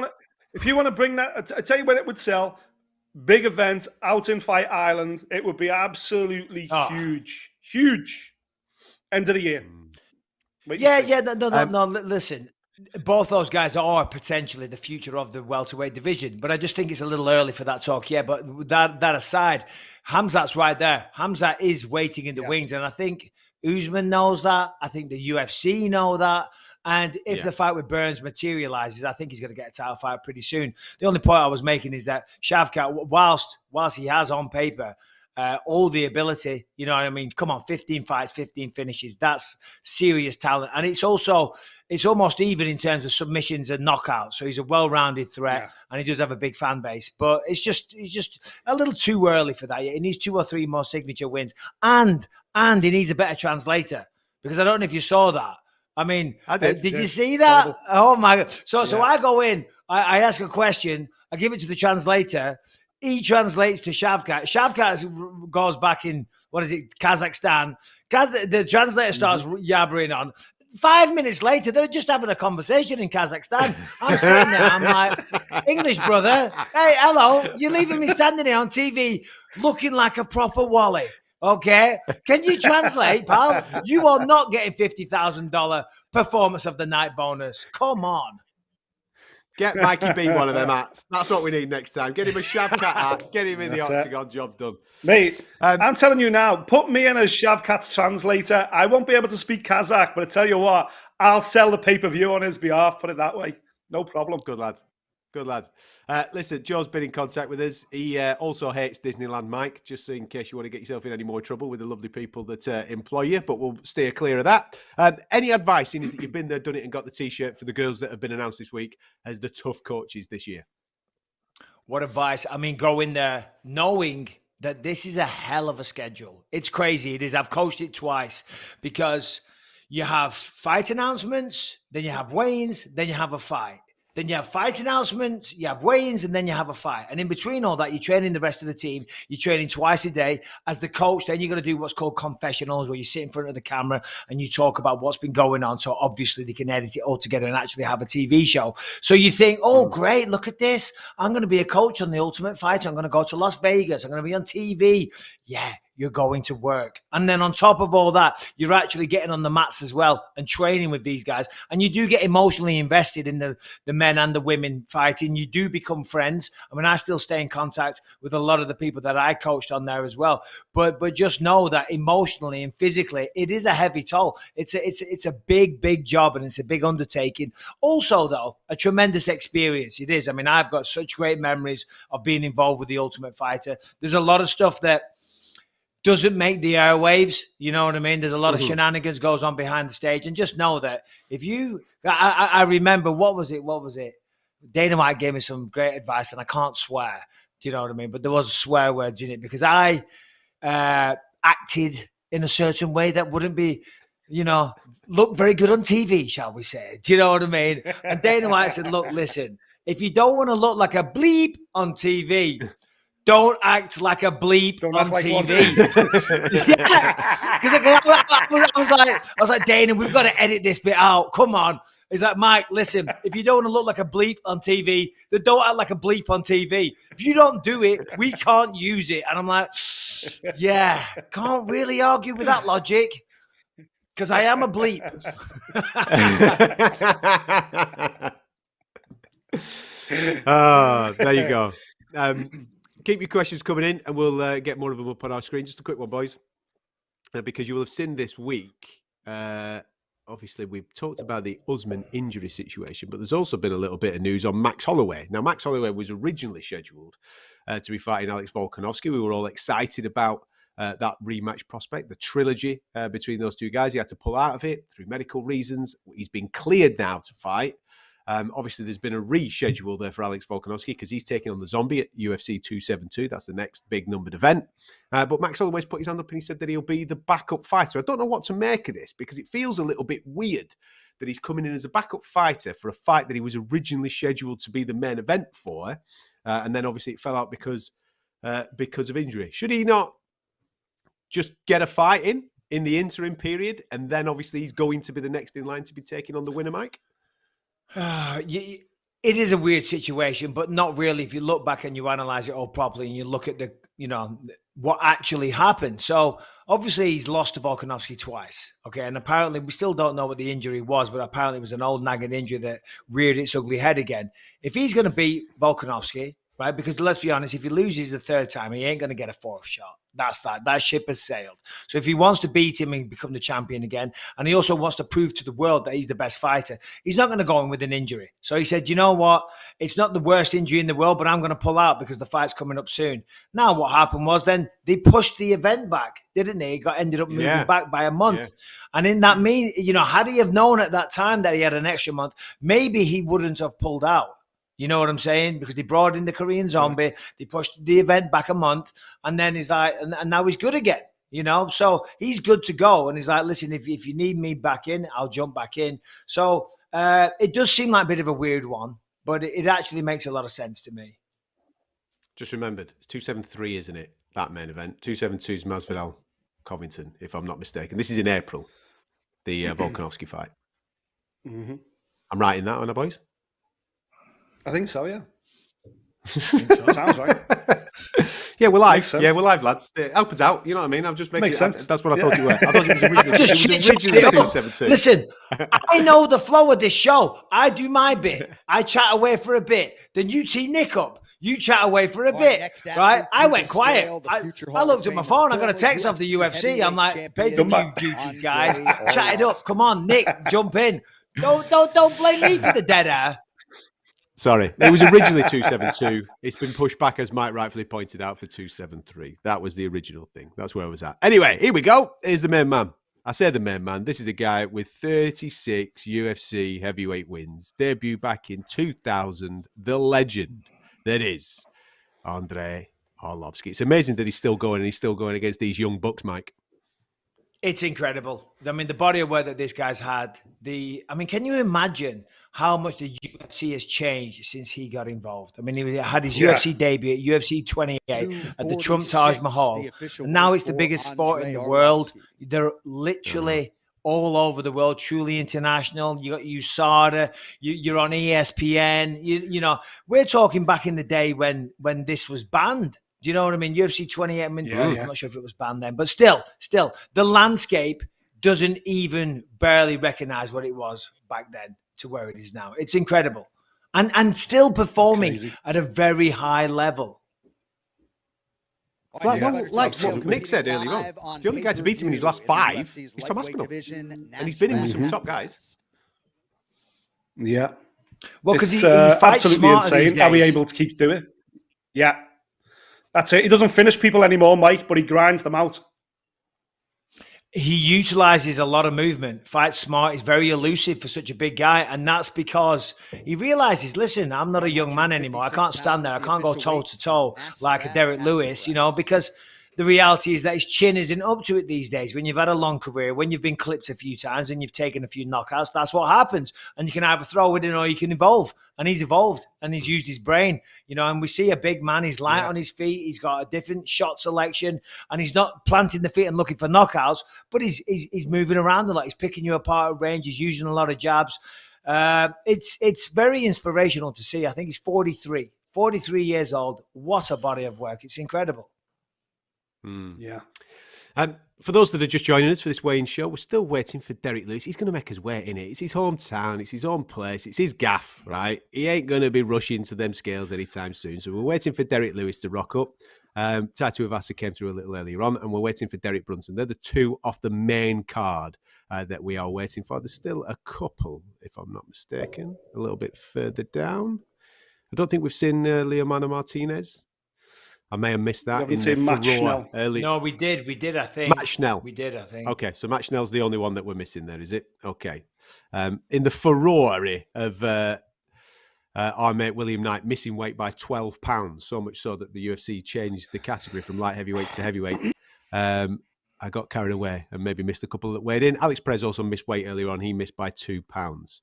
want to bring that, I tell you when it would sell. Big event out in Fight Island. It would be absolutely huge. End of the year. No. Listen, both those guys are potentially the future of the welterweight division, but I just think it's a little early for that talk. Yeah, but that aside, Khamzat's right there. Khamzat is waiting in the wings, and I think Usman knows that. I think the UFC know that. And if the fight with Burns materializes, I think he's going to get a title fight pretty soon. The only point I was making is that Shavkat, whilst he has on paper all the ability, you know what I mean? Come on, 15 fights, 15 finishes. That's serious talent. And it's almost even in terms of submissions and knockouts. So he's a well-rounded threat and he does have a big fan base. But he's just a little too early for that. He needs 2 or 3 more signature wins. And he needs a better translator. Because I don't know if you saw that. I mean, did you see that? Terrible. Oh my God. So I go in, I ask a question, I give it to the translator. He translates to Shavkat. Shavkat goes back in, Kazakhstan. The translator starts yabbering on. 5 minutes later, they're just having a conversation in Kazakhstan. I'm sitting there, I'm like, English brother, hey, hello, you're leaving me standing here on TV looking like a proper Wally. Okay, can you translate, pal? You are not getting $50,000 performance of the night bonus. Come on. Get Mikey B one of them hats. That's what we need next time. Get him a Shavkat hat. Get him in the octagon. Job done. Mate, I'm telling you now, put me in as Shavkat's translator. I won't be able to speak Kazakh, but I tell you what, I'll sell the pay-per-view on his behalf. Put it that way. No problem. Good lad. Good lad. Listen, Joe's been in contact with us. He also hates Disneyland Mike, just in case you want to get yourself in any more trouble with the lovely people that employ you, but we'll steer clear of that. Any advice, seeing as that you've been there, done it, and got the T-shirt for the girls that have been announced this week as the tough coaches this year? What advice? I mean, go in there knowing that this is a hell of a schedule. It's crazy. It is. I've coached it twice because you have fight announcements, then you have weigh-ins, then you have a fight. Then you have fight announcements, you have weigh-ins, and then you have a fight. And in between all that, you're training the rest of the team. You're training twice a day. As the coach, then you're going to do what's called confessionals, where you sit in front of the camera and you talk about what's been going on. So obviously they can edit it all together and actually have a TV show. So you think, oh, great, look at this. I'm going to be a coach on The Ultimate Fighter. I'm going to go to Las Vegas. I'm going to be on TV. Yeah, you're going to work. And then on top of all that, you're actually getting on the mats as well and training with these guys. And you do get emotionally invested in the men and the women fighting. You do become friends. I mean, I still stay in contact with a lot of the people that I coached on there as well. But just know that emotionally and physically, it is a heavy toll. It's a big job and it's a big undertaking. Also, though, a tremendous experience. It is. I mean, I've got such great memories of being involved with The Ultimate Fighter. There's a lot of stuff that doesn't make the airwaves, you know what I mean? There's a lot of shenanigans goes on behind the stage, and just know that if you, I remember, what was it? Dana White gave me some great advice, and I can't swear, do you know what I mean? But there was swear words in it because I acted in a certain way that wouldn't be, look very good on TV, shall we say? Do you know what I mean? And Dana White said, look, listen, if you don't want to look like a bleep on TV, don't act like a bleep on TV. Yeah, because I was like, Dana, we've got to edit this bit out. Come on. He's like, Mike, listen, if you don't want to look like a bleep on TV, then don't act like a bleep on TV. If you don't do it, we can't use it. And I'm like, yeah, can't really argue with that logic because I am a bleep. There you go. Keep your questions coming in and we'll get more of them up on our screen. Just a quick one, boys, because you will have seen this week. Obviously, we've talked about the Usman injury situation, but there's also been a little bit of news on Max Holloway. Now, Max Holloway was originally scheduled to be fighting Alex Volkanovski. We were all excited about that rematch prospect, the trilogy between those two guys. He had to pull out of it through medical reasons. He's been cleared now to fight. Obviously, there's been a reschedule there for Alex Volkanovski because he's taking on the Zombie at UFC 272. That's the next big numbered event. But Max Holloway's put his hand up and he said that he'll be the backup fighter. I don't know what to make of this because it feels a little bit weird that he's coming in as a backup fighter for a fight that he was originally scheduled to be the main event for. And then obviously it fell out because of injury. Should he not just get a fight in the interim period? And then obviously he's going to be the next in line to be taking on the winner, Mike? It is a weird situation, but not really. If you look back and you analyze it all properly and you look at what actually happened. So obviously he's lost to Volkanovski twice. Okay. And apparently we still don't know what the injury was, but apparently it was an old nagging injury that reared its ugly head again. If he's going to beat Volkanovski, right? Because let's be honest, if he loses the third time, he ain't going to get a fourth shot. That's that. That ship has sailed. So if he wants to beat him and become the champion again, and he also wants to prove to the world that he's the best fighter, he's not going to go in with an injury. So he said, you know what? It's not the worst injury in the world, but I'm going to pull out because the fight's coming up soon. Now what happened was then they pushed the event back, didn't they? It ended up moving back by a month. Yeah. And in that had he have known at that time that he had an extra month, maybe he wouldn't have pulled out. You know what I'm saying? Because they brought in the Korean Zombie, they pushed the event back a month, and then he's like, and now he's good again, So he's good to go. And he's like, listen, if you need me back in, I'll jump back in. So it does seem like a bit of a weird one, but it actually makes a lot of sense to me. Just remembered, it's 273, isn't it? That main event. 272 is Masvidal Covington, if I'm not mistaken. This is in April, the Volkanovski fight. Mm-hmm. I'm right in that, aren't I, boys? I think so, yeah. Sounds right. Yeah, we're live. Yeah, we're live, lads. Help us out. You know what I mean? I'm just making Makes sense. That's what I thought you were. I thought it was originally 272. Listen, I know the flow of this show. I do my bit. I chat away for a bit. Then you tee Nick up. You chat away for a bit, right? I went quiet. I looked at my phone. I got a text off the UFC. I'm like, pay-per-view duties, guys. Chat it up. Come on, Nick, jump in. Don't blame me for the dead air. Sorry, it was originally 272. It's been pushed back, as Mike rightfully pointed out, for 273. That was the original thing. That's where I was at. Anyway, here we go. Here's the main man. I say the main man. This is a guy with 36 UFC heavyweight wins. Debut back in 2000. The legend that is Andre Holovsky. It's amazing that he's still going, and he's still going against these young bucks, Mike. It's incredible. I mean, the body of work that this guy's had. Can you imagine how much the UFC has changed since he got involved? I mean, he had his UFC debut at UFC 28 at the Trump Taj Mahal. And now it's the biggest sport in the world. They're literally all over the world, truly international. You got USADA, you're on ESPN. We're talking back in the day when this was banned. Do you know what I mean? UFC 28, I'm not sure if it was banned then, but still, the landscape doesn't even barely recognize what it was back then to where it is now. It's incredible. And still performing at a very high level. Like what Nick said earlier on, the only guy to beat him in his last 5 is Tom Aspinall. And he's been in with some top guys. Yeah. Well, because he fights absolutely insane how he's able to keep doing it. Yeah. That's it. He doesn't finish people anymore, Mike, but he grinds them out. He utilizes a lot of movement, fights smart. He's very elusive for such a big guy. And that's because he realizes, listen, I'm not a young man anymore. I can't stand there. I can't go toe to toe like a Derrick Lewis, because the reality is that his chin isn't up to it these days. When you've had a long career, when you've been clipped a few times and you've taken a few knockouts, that's what happens. And you can either throw it in or you can evolve. And he's evolved and he's used his brain, and we see a big man. He's light on his feet. He's got a different shot selection and he's not planting the feet and looking for knockouts, but he's moving around a lot. He's picking you apart at range. He's using a lot of jabs. It's very inspirational to see. I think he's 43 years old. What a body of work. It's incredible. Yeah. For those that are just joining us for this weigh-in show, we're still waiting for Derrick Lewis. He's going to make us wait in it. It's his hometown. It's his own place. It's his gaff, right? He ain't going to be rushing to them scales anytime soon. So we're waiting for Derrick Lewis to rock up. Tatu Avasa came through a little earlier on, and we're waiting for Derrick Brunson. They're the two off the main card that we are waiting for. There's still a couple, if I'm not mistaken, a little bit further down. I don't think we've seen Leomano Martinez. I may have missed that in the furore early. No, we did, I think. Matt Schnell. We did, I think. Okay, so Matt Schnell's the only one that we're missing there, is it? Okay. In the furore of our mate William Knight missing weight by 12 pounds, so much so that the UFC changed the category from light heavyweight to heavyweight, I got carried away and maybe missed a couple that weighed in. Alex Perez also missed weight earlier on. He missed by 2 pounds.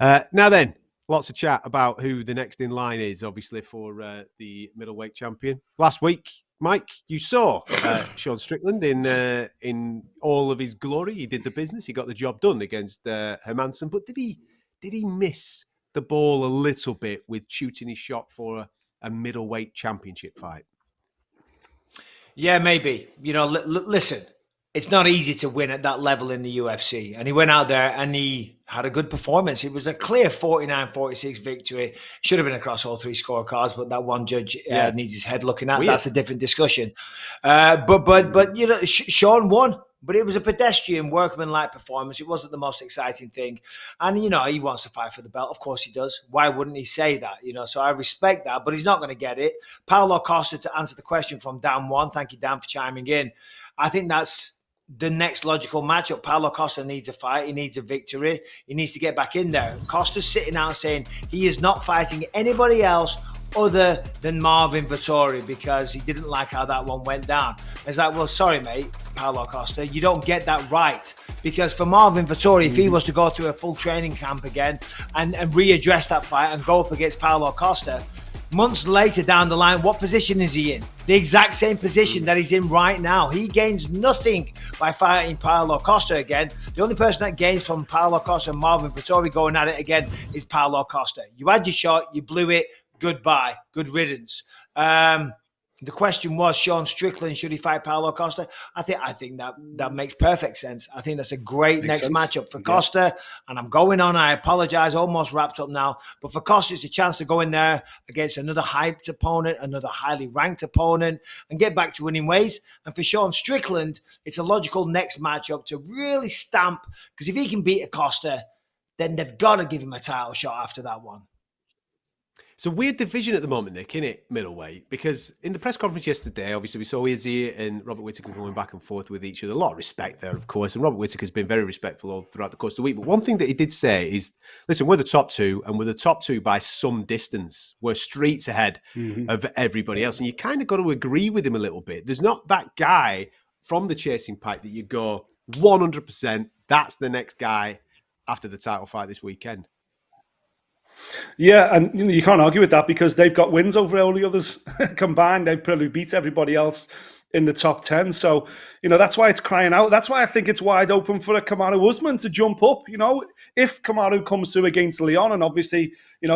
Now then, lots of chat about who the next in line is, obviously, for the middleweight champion. Last week, Mike, you saw Sean Strickland in all of his glory. He did the business. He got the job done against Hermansson. But did he miss the ball a little bit with shooting his shot for a middleweight championship fight? Yeah, maybe. Listen, it's not easy to win at that level in the UFC. And he went out there and he had a good performance. It was a clear 49-46 victory. Should have been across all three scorecards, but that one judge needs his head looking at. Weird. That's a different discussion. But Sean won. But it was a pedestrian, workman-like performance. It wasn't the most exciting thing. And, he wants to fight for the belt. Of course he does. Why wouldn't he say that? So I respect that, but he's not going to get it. Paulo Costa, to answer the question from Dan One, thank you, Dan, for chiming in. I think that's the next logical matchup. Paulo Costa needs a fight. He needs a victory. He needs to get back in there. Costa's sitting out saying he is not fighting anybody else other than Marvin Vettori because he didn't like how that one went down. It's like, well, sorry, mate, Paulo Costa, you don't get that right. Because for Marvin Vettori, if he was to go through a full training camp again and readdress that fight and go up against Paulo Costa, months later down the line, what position is he in? The exact same position that he's in right now. He gains nothing by fighting Paulo Costa again. The only person that gains from Paulo Costa and Marvin Vettori going at it again is Paulo Costa. You had your shot, you blew it, goodbye, good riddance. The question was, Sean Strickland, should he fight Paulo Costa? I think that makes perfect sense. I think that's a great next matchup for Costa. And I'm going on, I apologize, almost wrapped up now. But for Costa, it's a chance to go in there against another hyped opponent, another highly ranked opponent, and get back to winning ways. And for Sean Strickland, it's a logical next matchup to really stamp, because if he can beat Acosta, then they've got to give him a title shot after that one. It's a weird division at the moment, Nick, isn't it, middleweight? Because in the press conference yesterday, obviously we saw Izzy and Robert Whittaker going back and forth with each other. A lot of respect there, of course, and Robert Whittaker's been very respectful all throughout the course of the week. But one thing that he did say is, listen, we're the top two, and we're the top two by some distance. We're streets ahead of everybody else. And you kind of got to agree with him a little bit. There's not that guy from the chasing pack that you go, 100%, that's the next guy after the title fight this weekend. Yeah, and you can't argue with that because they've got wins over all the others combined. They've probably beat everybody else in the top 10. So, that's why it's crying out. That's why I think it's wide open for a Kamaru Usman to jump up. If Kamaru comes through against Leon, and obviously,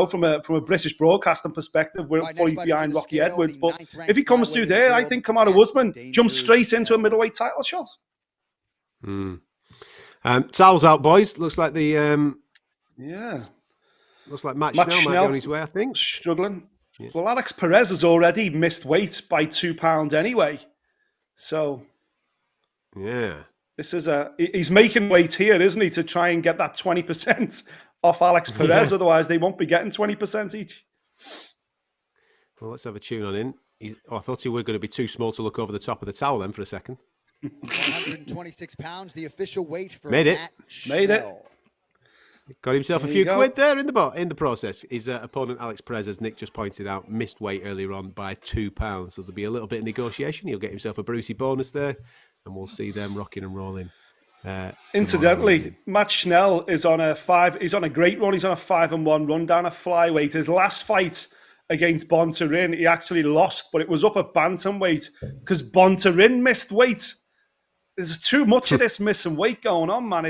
from a British broadcasting perspective, we're fully behind Rocky Edwards. But if he comes through there, I think Kamaru Usman jumps straight into a middleweight title shot. Towels out, boys. Looks like the Looks like Matt Schnell might be on his way, I think. Struggling. Yeah. Well, Alex Perez has already missed weight by 2 pounds anyway. So, yeah. He's making weight here, isn't he, to try and get that 20% off Alex Perez. Yeah. Otherwise, they won't be getting 20% each. Well, let's have a tune on in. I thought he were going to be too small to look over the top of the towel then for a second. 126 pounds, the official weight for Matt Schnell. Made it. Got himself a few quid there in the process. His opponent, Alex Perez, as Nick just pointed out, missed weight earlier on by 2 pounds. So there'll be a little bit of negotiation. He'll get himself a Brucey bonus there, and we'll see them rocking and rolling. Incidentally, Matt Schnell is on he's on a great run. He's on a 5-1 run down a flyweight. His last fight against Bontarin, he actually lost, but it was up at bantamweight because Bontarin missed weight. There's too much of this missing weight going on, man.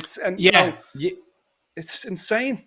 It's insane.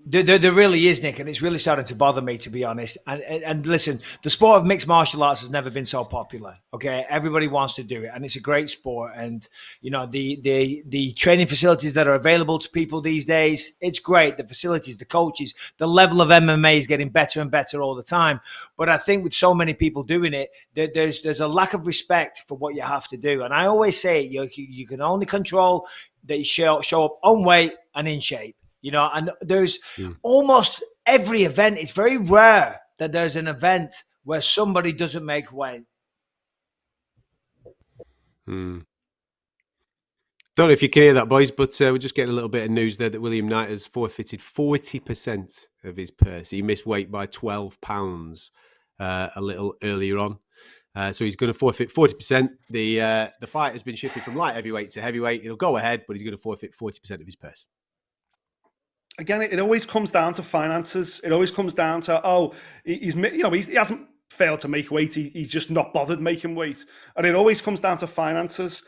There really is, Nick, and it's really starting to bother me, to be honest. And listen, the sport of mixed martial arts has never been so popular. Okay, everybody wants to do it, and it's a great sport. And the training facilities that are available to people these days, it's great. The facilities, the coaches, the level of MMA is getting better and better all the time. But I think with so many people doing it, there's a lack of respect for what you have to do. And I always say, you can only control that you show up on weight and in shape. And there's almost every event. It's very rare that there's an event where somebody doesn't make weight. Don't know if you can hear that, boys, but we're just getting a little bit of news there that William Knight has forfeited 40% of his purse. He missed weight by 12 pounds a little earlier on. So he's going to forfeit 40%. The fight has been shifted from light heavyweight to heavyweight. It'll go ahead, but he's going to forfeit 40% of his purse. Again, it always comes down to finances. It always comes down to, he hasn't failed to make weight. He's just not bothered making weight. And it always comes down to finances.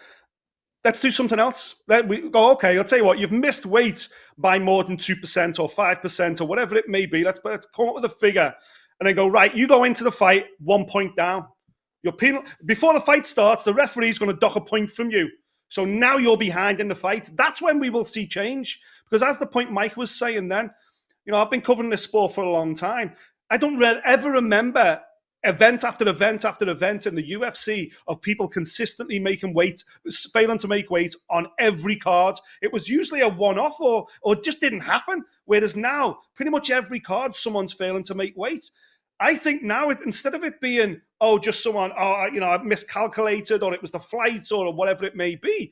Let's do something else. Let we go, okay, I'll tell you what, you've missed weight by more than 2% or 5% or whatever it may be. Let's come up with a figure and then go, right, you go into the fight 1 point down. Before the fight starts, the referee's going to dock a point from you. So now you're behind in the fight. That's when we will see change. Because as the point Mike was saying then, I've been covering this sport for a long time. I don't ever remember event after event after event in the UFC of people consistently failing to make weight on every card. It was usually a one-off or it just didn't happen. Whereas now, pretty much every card, someone's failing to make weight. I think now, instead of it being, just someone, I miscalculated or it was the flight or whatever it may be,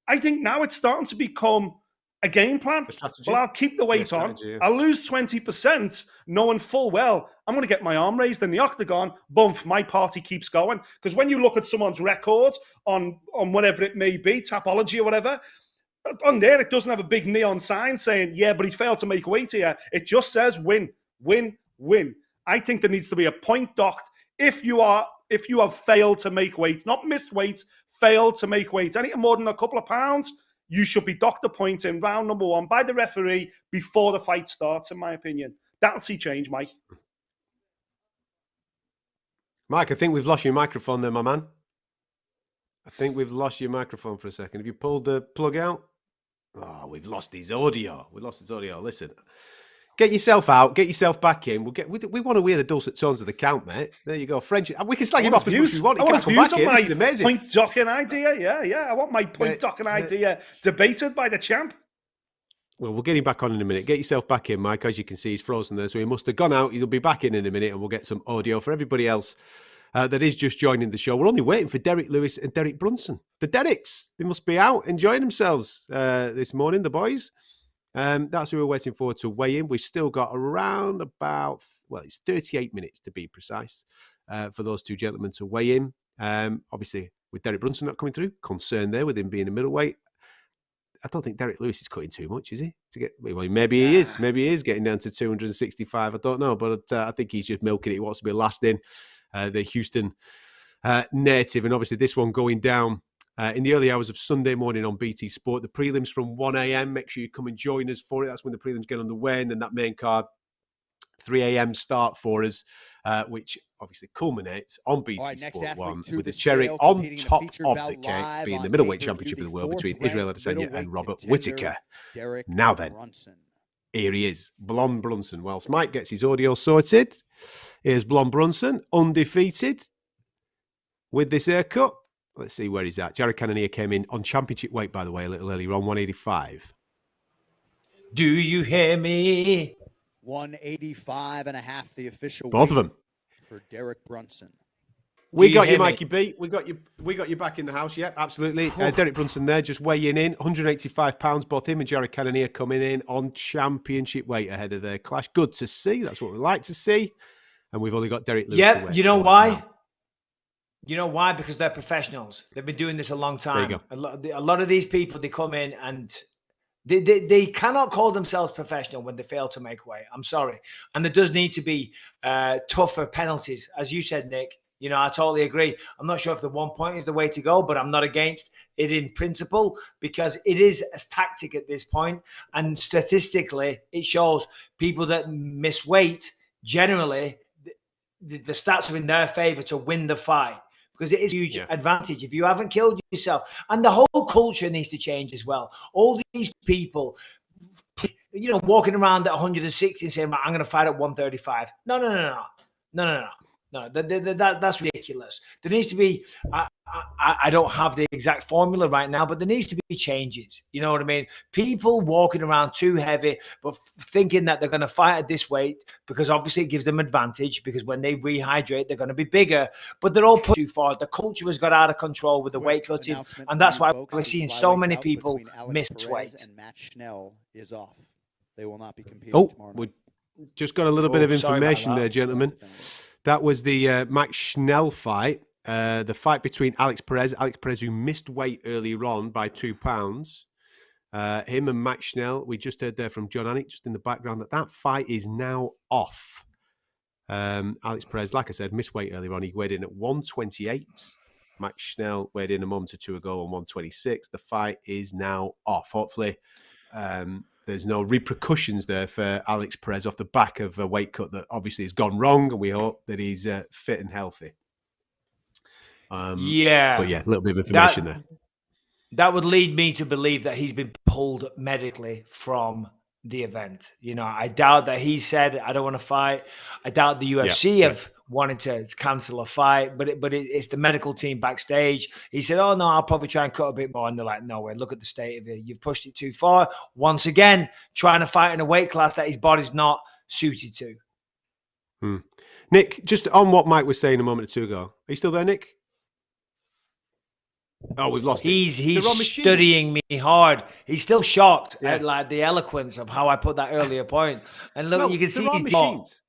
I think now it's starting to become a game plan. Well, I'll keep the weight on. Yeah. I'll lose 20%, knowing full well I'm going to get my arm raised in the octagon. Bump, my party keeps going. Because when you look at someone's record on whatever it may be, Tapology or whatever, on there it doesn't have a big neon sign saying, yeah, but he failed to make weight here. It just says win, win, win. I think there needs to be a point docked if you have failed to make weight, not missed weight, failed to make weight. Anything more than a couple of pounds, you should be docked a point in round number 1 by the referee before the fight starts, in my opinion. That'll see change, Mike. Mike, I think we've lost your microphone there, my man. I think we've lost your microphone for a second. Have you pulled the plug out? Oh, we've lost his audio. Listen, get yourself out. Get yourself back in. We want to hear the dulcet tones of the count, mate. There you go. French. We can slag him off as much as we want. I want his views on my amazing point docking idea. Yeah. I want my point docking idea debated by the champ. Well, we'll get him back on in a minute. Get yourself back in, Mike. As you can see, he's frozen there, so he must have gone out. He'll be back in a minute, and we'll get some audio for everybody else that is just joining the show. We're only waiting for Derrick Lewis and Derrick Brunson. The Derricks, they must be out enjoying themselves this morning, the boys. That's who we're waiting for to weigh in. We've still got around it's 38 minutes to be precise for those two gentlemen to weigh in. Obviously, with Derrick Brunson not coming through, concern there with him being a middleweight. I don't think Derrick Lewis is cutting too much, is he? Maybe he is. Maybe he is getting down to 265. I don't know, but I think he's just milking it. He wants to be last in. The Houston native, and obviously this one going down in the early hours of Sunday morning on BT Sport. The prelims from 1 a.m. Make sure you come and join us for it. That's when the prelims get underway, and then that main card 3 a.m. start for us, which obviously culminates on BT Sport 1 with the cherry on top of the cake being the middleweight championship of the world between Israel Adesanya and Robert Whittaker. Now then, here he is, Blonde Brunson. Whilst Mike gets his audio sorted, here's Blonde Brunson, undefeated with this haircut. Let's see where he's at. Jared Cannonier came in on championship weight, by the way, a little earlier on, 185. Do you hear me? 185 and a half, the official both of them for Derrick Brunson. We got you, Mikey B. We got you back in the house. Yeah, absolutely. Derrick Brunson there, just weighing in, 185 pounds. Both him and Jared Cannonier coming in on championship weight ahead of their clash. Good to see. That's what we like to see. And we've only got Derrick Lewis. Yeah, you know why? You know why? Because they're professionals. They've been doing this a long time. There you go. A lot of these people, they come in and they cannot call themselves professional when they fail to make weight. I'm sorry. And there does need to be tougher penalties. As you said, Nick, I totally agree. I'm not sure if the 1 point is the way to go, but I'm not against it in principle because it is a tactic at this point. And statistically, it shows people that miss weight, generally, the stats are in their favor to win the fight. Because it is a huge advantage if you haven't killed yourself. And the whole culture needs to change as well. All these people, walking around at 160 and saying, I'm going to fight at 135. No. That's ridiculous. There needs to be, I don't have the exact formula right now, but there needs to be changes. You know what I mean? People walking around too heavy, but thinking that they're going to fight at this weight because obviously it gives them advantage because when they rehydrate, they're going to be bigger, but they're all put too far. The culture has got out of control with the weight cutting, and that's why we're seeing so many people miss weight. And Matt Schnell is off. They will not be competing tomorrow night. We just got a little bit of information there, gentlemen. That was the Max Schnell fight, the fight between Alex Perez, who missed weight earlier on by 2 pounds. Him and Max Schnell, we just heard there from John Anik, just in the background, that fight is now off. Alex Perez, like I said, missed weight earlier on. He weighed in at 128. Max Schnell weighed in a moment or two ago on 126. The fight is now off. Hopefully, there's no repercussions there for Alex Perez off the back of a weight cut that obviously has gone wrong, and we hope that he's fit and healthy. But yeah, a little bit of information there. That would lead me to believe that he's been pulled medically from the event. You know, I doubt that he said, I don't want to fight. I doubt the UFC have wanted to cancel a fight, but it's the medical team backstage. He said, oh, no, I'll probably try and cut a bit more. And they're like, no way, look at the state of it. You've pushed it too far. Once again, trying to fight in a weight class that his body's not suited to. Nick, just on what Mike was saying a moment or two ago. Are you still there, Nick? Oh, we've lost He's studying me hard. He's still shocked at like the eloquence of how I put that earlier point. And look, you can see he's machines.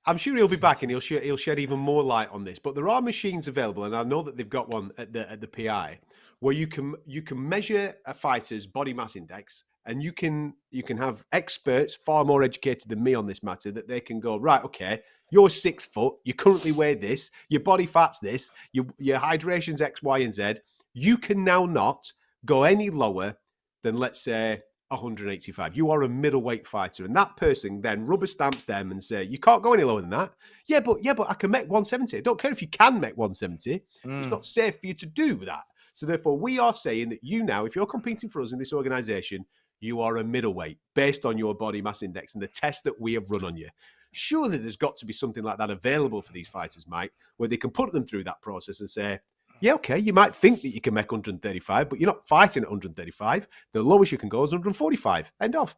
I'm sure he'll be back and he'll shed even more light on this. But there are machines available, and I know that they've got one at the PI where you can measure a fighter's body mass index, and you can have experts far more educated than me on this matter that they can go, right, okay, you're 6 foot, you currently weigh this, your body fat's this, your hydration's X, Y, and Z. You can now not go any lower than, let's say, 185. You are a middleweight fighter. And that person then rubber stamps them and say, you can't go any lower than that. Yeah, but I can make 170. I don't care if you can make 170. It's not safe for you to do that. So therefore, we are saying that you now, if you're competing for us in this organization, you are a middleweight based on your body mass index and the test that we have run on you. Surely there's got to be something like that available for these fighters, Mike, where they can put them through that process and say, yeah, okay, you might think that you can make 135, but you're not fighting at 135. The lowest you can go is 145. End of.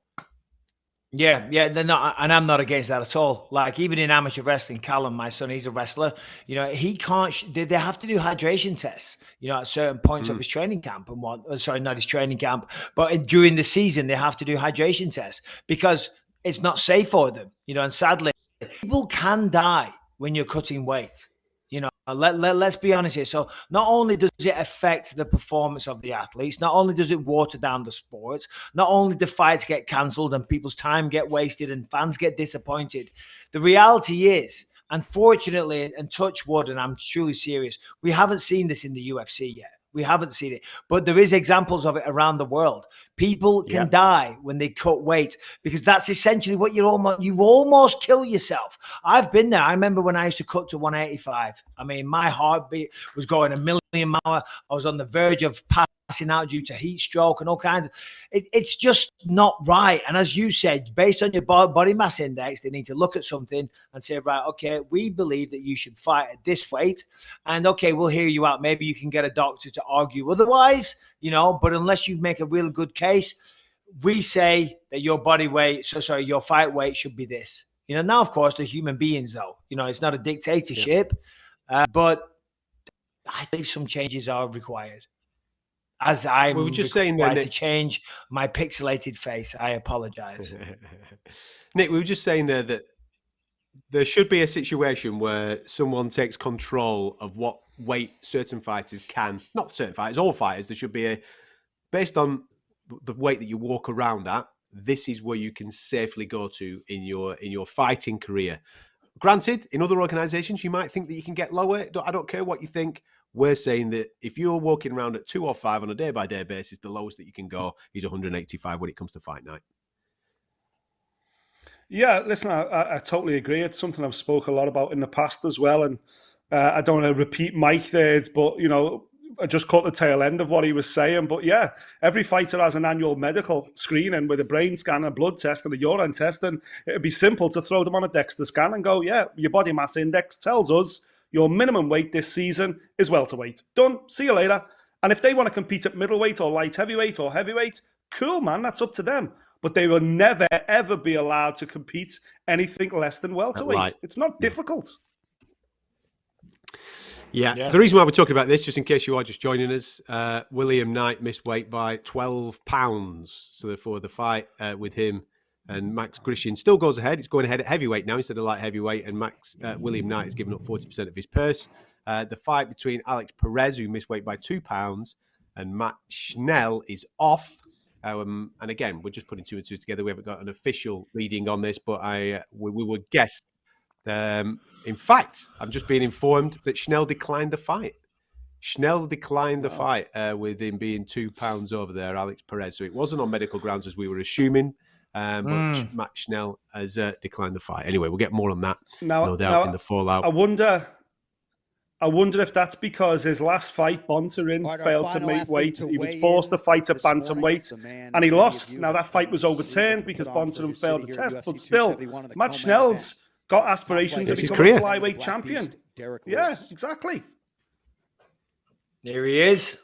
Yeah, they're not, and I'm not against that at all. Like, even in amateur wrestling, Callum, my son, he's a wrestler. You know, he can't. They have to do hydration tests. You know, at certain points of his training camp and what. Sorry, not his training camp, but during the season they have to do hydration tests because it's not safe for them. You know, and sadly, people can die when you're cutting weight. You know, let's be honest here. So not only does it affect the performance of the athletes, not only does it water down the sport, not only do fights get cancelled and people's time get wasted and fans get disappointed. The reality is, unfortunately, and touch wood, and I'm truly serious, we haven't seen this in the UFC yet. We haven't seen it, but there is examples of it around the world. People can die when they cut weight because that's essentially what you almost kill yourself. I've been there. I remember when I used to cut to 185. I mean, my heartbeat was going a million miles. I was on the verge of passing out due to heat stroke and all kinds of. It's just not right. And as you said, based on your body mass index, they need to look at something and say, right, okay, we believe that you should fight at this weight, and okay, we'll hear you out. Maybe you can get a doctor to argue otherwise, you know. But unless you make a real good case, we say that your your fight weight should be this. You know, now of course they're human beings, though. You know, it's not a dictatorship, but I believe some changes are required. As we were just saying there, Nick, to change my pixelated face, I apologize. Nick, we were just saying there that there should be a situation where someone takes control of what weight certain fighters can, not certain fighters, all fighters. There should be based on the weight that you walk around at, this is where you can safely go to in your fighting career. Granted, in other organizations, you might think that you can get lower. I don't care what you think. We're saying that if you're walking around at 205 on a day-by-day basis, the lowest that you can go is 185 when it comes to fight night. Yeah, listen, I totally agree. It's something I've spoke a lot about in the past as well. And I don't want to repeat Mike there, but, you know, I just caught the tail end of what he was saying. But yeah, every fighter has an annual medical screening with a brain scan, a blood test and a urine test. And it'd be simple to throw them on a DEXA scan and go, yeah, your body mass index tells us your minimum weight this season is welterweight. Done. See you later. And if they want to compete at middleweight or light heavyweight or heavyweight, cool, man. That's up to them. But they will never, ever be allowed to compete anything less than welterweight. Right. It's not difficult. Yeah. The reason why we're talking about this, just in case you are just joining us, William Knight missed weight by 12 pounds. So therefore the fight with him and Max Grisham still goes ahead. It's going ahead at heavyweight now instead of light heavyweight. And William Knight has given up 40% of his purse. The fight between Alex Perez, who missed weight by 2 pounds, and Matt Schnell is off. And again, we're just putting 2 and 2 together. We haven't got an official reading on this, but we would guess. In fact, I'm just being informed that Schnell declined the fight. Schnell declined the fight with him being £2 over there, Alex Perez. So it wasn't on medical grounds as we were assuming. But Matt Schnell has declined the fight. Anyway, we'll get more on that, no doubt, in the fallout. I wonder if that's because his last fight, Bontarin, failed to make weight. He was forced to fight at bantamweight, and he lost. Now, that fight was overturned because Bontarin failed the test, but still, Matt Schnell's got aspirations to become a flyweight champion. Yeah, exactly. There he is.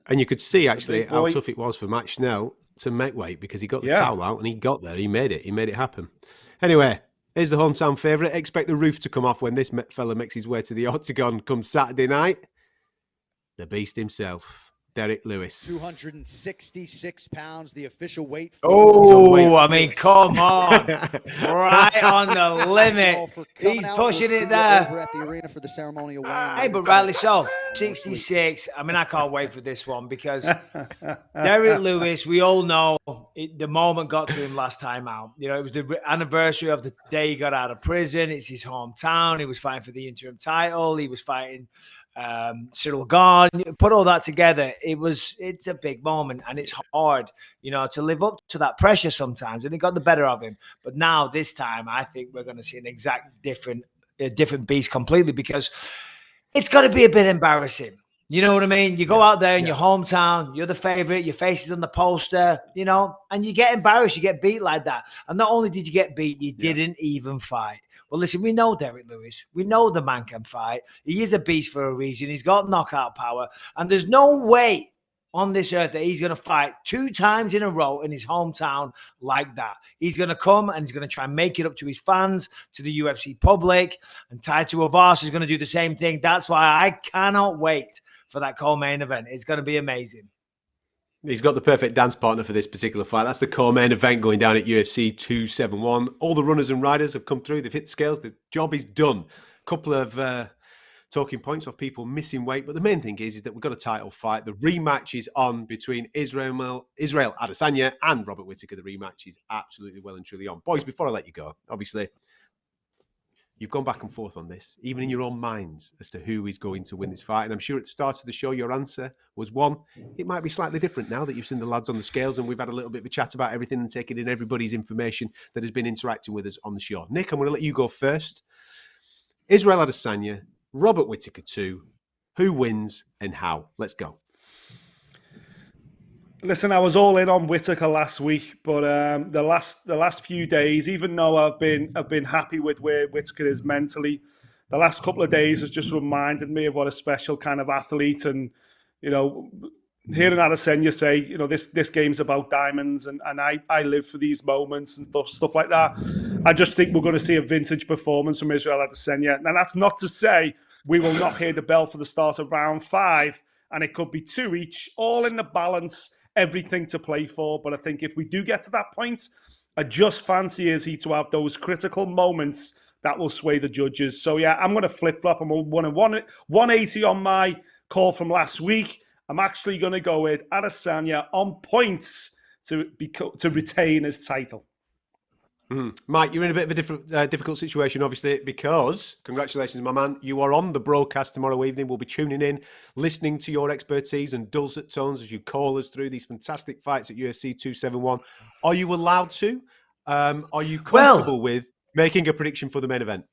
And you could see, actually, how tough it was for Matt Schnell to make weight because he got the towel out and he got there. He made it. He made it happen. Anyway, here's the hometown favourite. Expect the roof to come off when this fella makes his way to the octagon come Saturday night. The beast himself, Derrick Lewis. 266 pounds, the official weight. I mean, come on. Right on the limit. He's pushing it there. Over at the arena for the ceremonial Hey, but rightly so. 66. I mean, I can't wait for this one because Derrick Lewis, we all know the moment got to him last time out. You know, it was the anniversary of the day he got out of prison. It's his hometown. He was fighting for the interim title. He was fighting Cyril Gahn. Put all that together, it's a big moment, and it's hard, you know, to live up to that pressure sometimes, and it got the better of him. But now this time I think we're going to see an exact different beast completely, because it's got to be a bit embarrassing. You know what I mean? You go out there in your hometown, you're the favorite, your face is on the poster, you know, and you get embarrassed, you get beat like that. And not only did you get beat, you didn't even fight. Well, listen, we know Derrick Lewis. We know the man can fight. He is a beast for a reason. He's got knockout power. And there's no way on this earth that he's going to fight 2 times in a row in his hometown like that. He's going to come and he's going to try and make it up to his fans, to the UFC public. And Taito Avas is going to do the same thing. That's why I cannot wait for that co-main event. It's going to be amazing. He's got the perfect dance partner for this particular fight. That's the co-main event going down at UFC 271. All the runners and riders have come through. They've hit the scales. The job is done. A couple of talking points of people missing weight. But the main thing is that we've got a title fight. The rematch is on between Israel Adesanya and Robert Whittaker. The rematch is absolutely well and truly on. Boys, before I let you go, obviously, you've gone back and forth on this, even in your own minds, as to who is going to win this fight. And I'm sure at the start of the show, your answer was one. It might be slightly different now that you've seen the lads on the scales and we've had a little bit of a chat about everything and taking in everybody's information that has been interacting with us on the show. Nick, I'm going to let you go first. Israel Adesanya, Robert Whittaker 2. Who wins and how? Let's go. Listen, I was all in on Whittaker last week, but the last few days, even though I've been happy with where Whittaker is mentally, the last couple of days has just reminded me of what a special kind of athlete. And you know, hearing Adesanya say, you know, this game's about diamonds, and I live for these moments and stuff like that. I just think we're going to see a vintage performance from Israel Adesanya. Now, that's not to say we will not hear the bell for the start of round 5, and it could be 2 each, all in the balance. Everything to play for. But I think if we do get to that point, I just fancy Izzy to have those critical moments that will sway the judges. So yeah, I'm going to flip-flop. I'm 180 on my call from last week. I'm actually going to go with Adesanya on points to retain his title. Mike, you're in a bit of a difficult situation, obviously, because, congratulations, my man, you are on the broadcast tomorrow evening. We'll be tuning in, listening to your expertise and dulcet tones as you call us through these fantastic fights at UFC 271. Are you allowed to? Are you comfortable with making a prediction for the main event?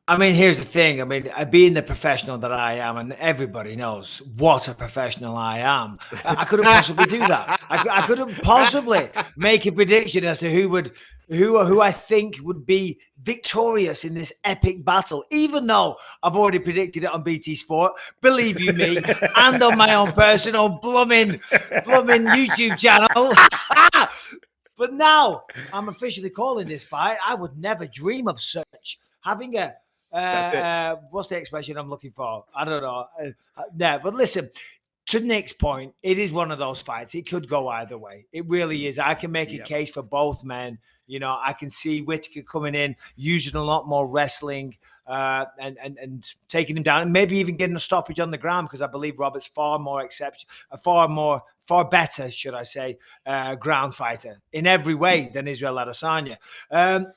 I mean, here's the thing. I mean, being the professional that I am, and everybody knows what a professional I am, I couldn't possibly do that. I couldn't possibly make a prediction as to who I think would be victorious in this epic battle, even though I've already predicted it on BT Sport, believe you me, and on my own personal blooming YouTube channel. But now I'm officially calling this fight. I would never dream of such. Having a what's the expression I'm looking for? I don't know. But listen, to Nick's point, it is one of those fights. It could go either way. It really is. I can make a case for both men. You know, I can see Whittaker coming in, using a lot more wrestling and taking him down, and maybe even getting a stoppage on the ground, because I believe Robert's far more far better, should I say, ground fighter in every way than Israel Adesanya.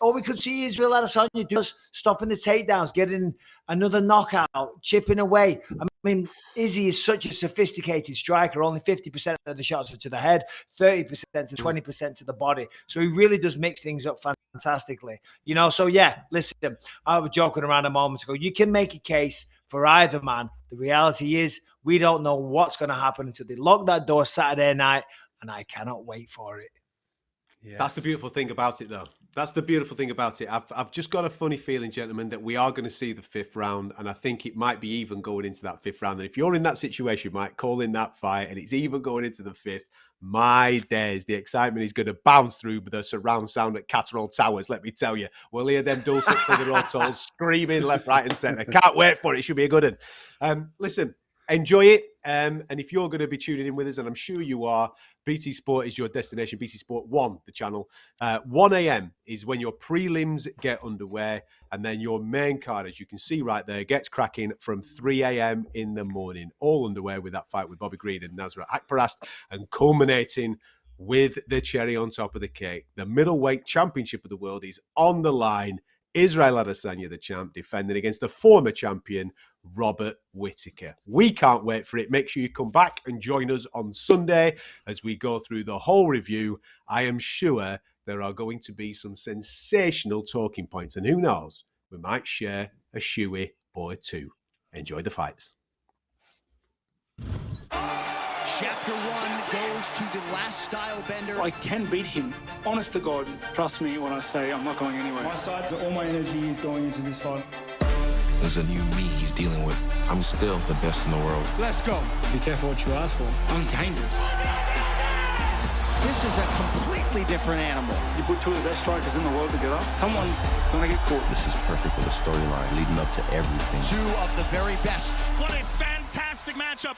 All we could see Israel Adesanya does stopping the takedowns, getting another knockout, chipping away. I mean, Izzy is such a sophisticated striker. Only 50% of the shots are to the head, 30% to 20% to the body. So he really does mix things up fantastically. You know, so yeah, listen, I was joking around a moment ago. You can make a case for either man. The reality is we don't know what's going to happen until they lock that door Saturday night, and I cannot wait for it. Yes. That's the beautiful thing about it, though. That's the beautiful thing about it. I've just got a funny feeling, gentlemen, that we are going to see the 5th round, and I think it might be even going into that 5th round. And if you're in that situation, Mike, call in that fight, and it's even going into the 5th, my days, the excitement is going to bounce through the surround sound at Catterall Towers, let me tell you. We'll hear them dulcet figure tones screaming left, right, and centre. Can't wait for it. It should be a good one. Listen, enjoy it. And if you're going to be tuning in with us, and I'm sure you are, BT Sport is your destination. BT Sport 1, the channel. 1 a.m. is when your prelims get underway, and then your main card, as you can see right there, gets cracking from 3 a.m. in the morning. All underway with that fight with Bobby Green and Nasrat Akparast, and culminating with the cherry on top of the cake. The middleweight championship of the world is on the line. Israel Adesanya, the champ, defending against the former champion, Robert Whittaker. We can't wait for it. Make sure you come back and join us on Sunday as we go through the whole review. I am sure there are going to be some sensational talking points, and who knows, we might share a shoey or two. Enjoy the fights. Chapter 1 goes to the last style bender. I can beat him. Honest to God, trust me when I say I'm not going anywhere. My side, all my energy is going into this fight. There's a new me he's dealing with. I'm still the best in the world. Let's go. Be careful what you ask for. I'm dangerous. This is a completely different animal. You put 2 of the best strikers in the world together, someone's going to get caught. This is perfect for the storyline leading up to everything. 2 of the very best. What a fantastic matchup.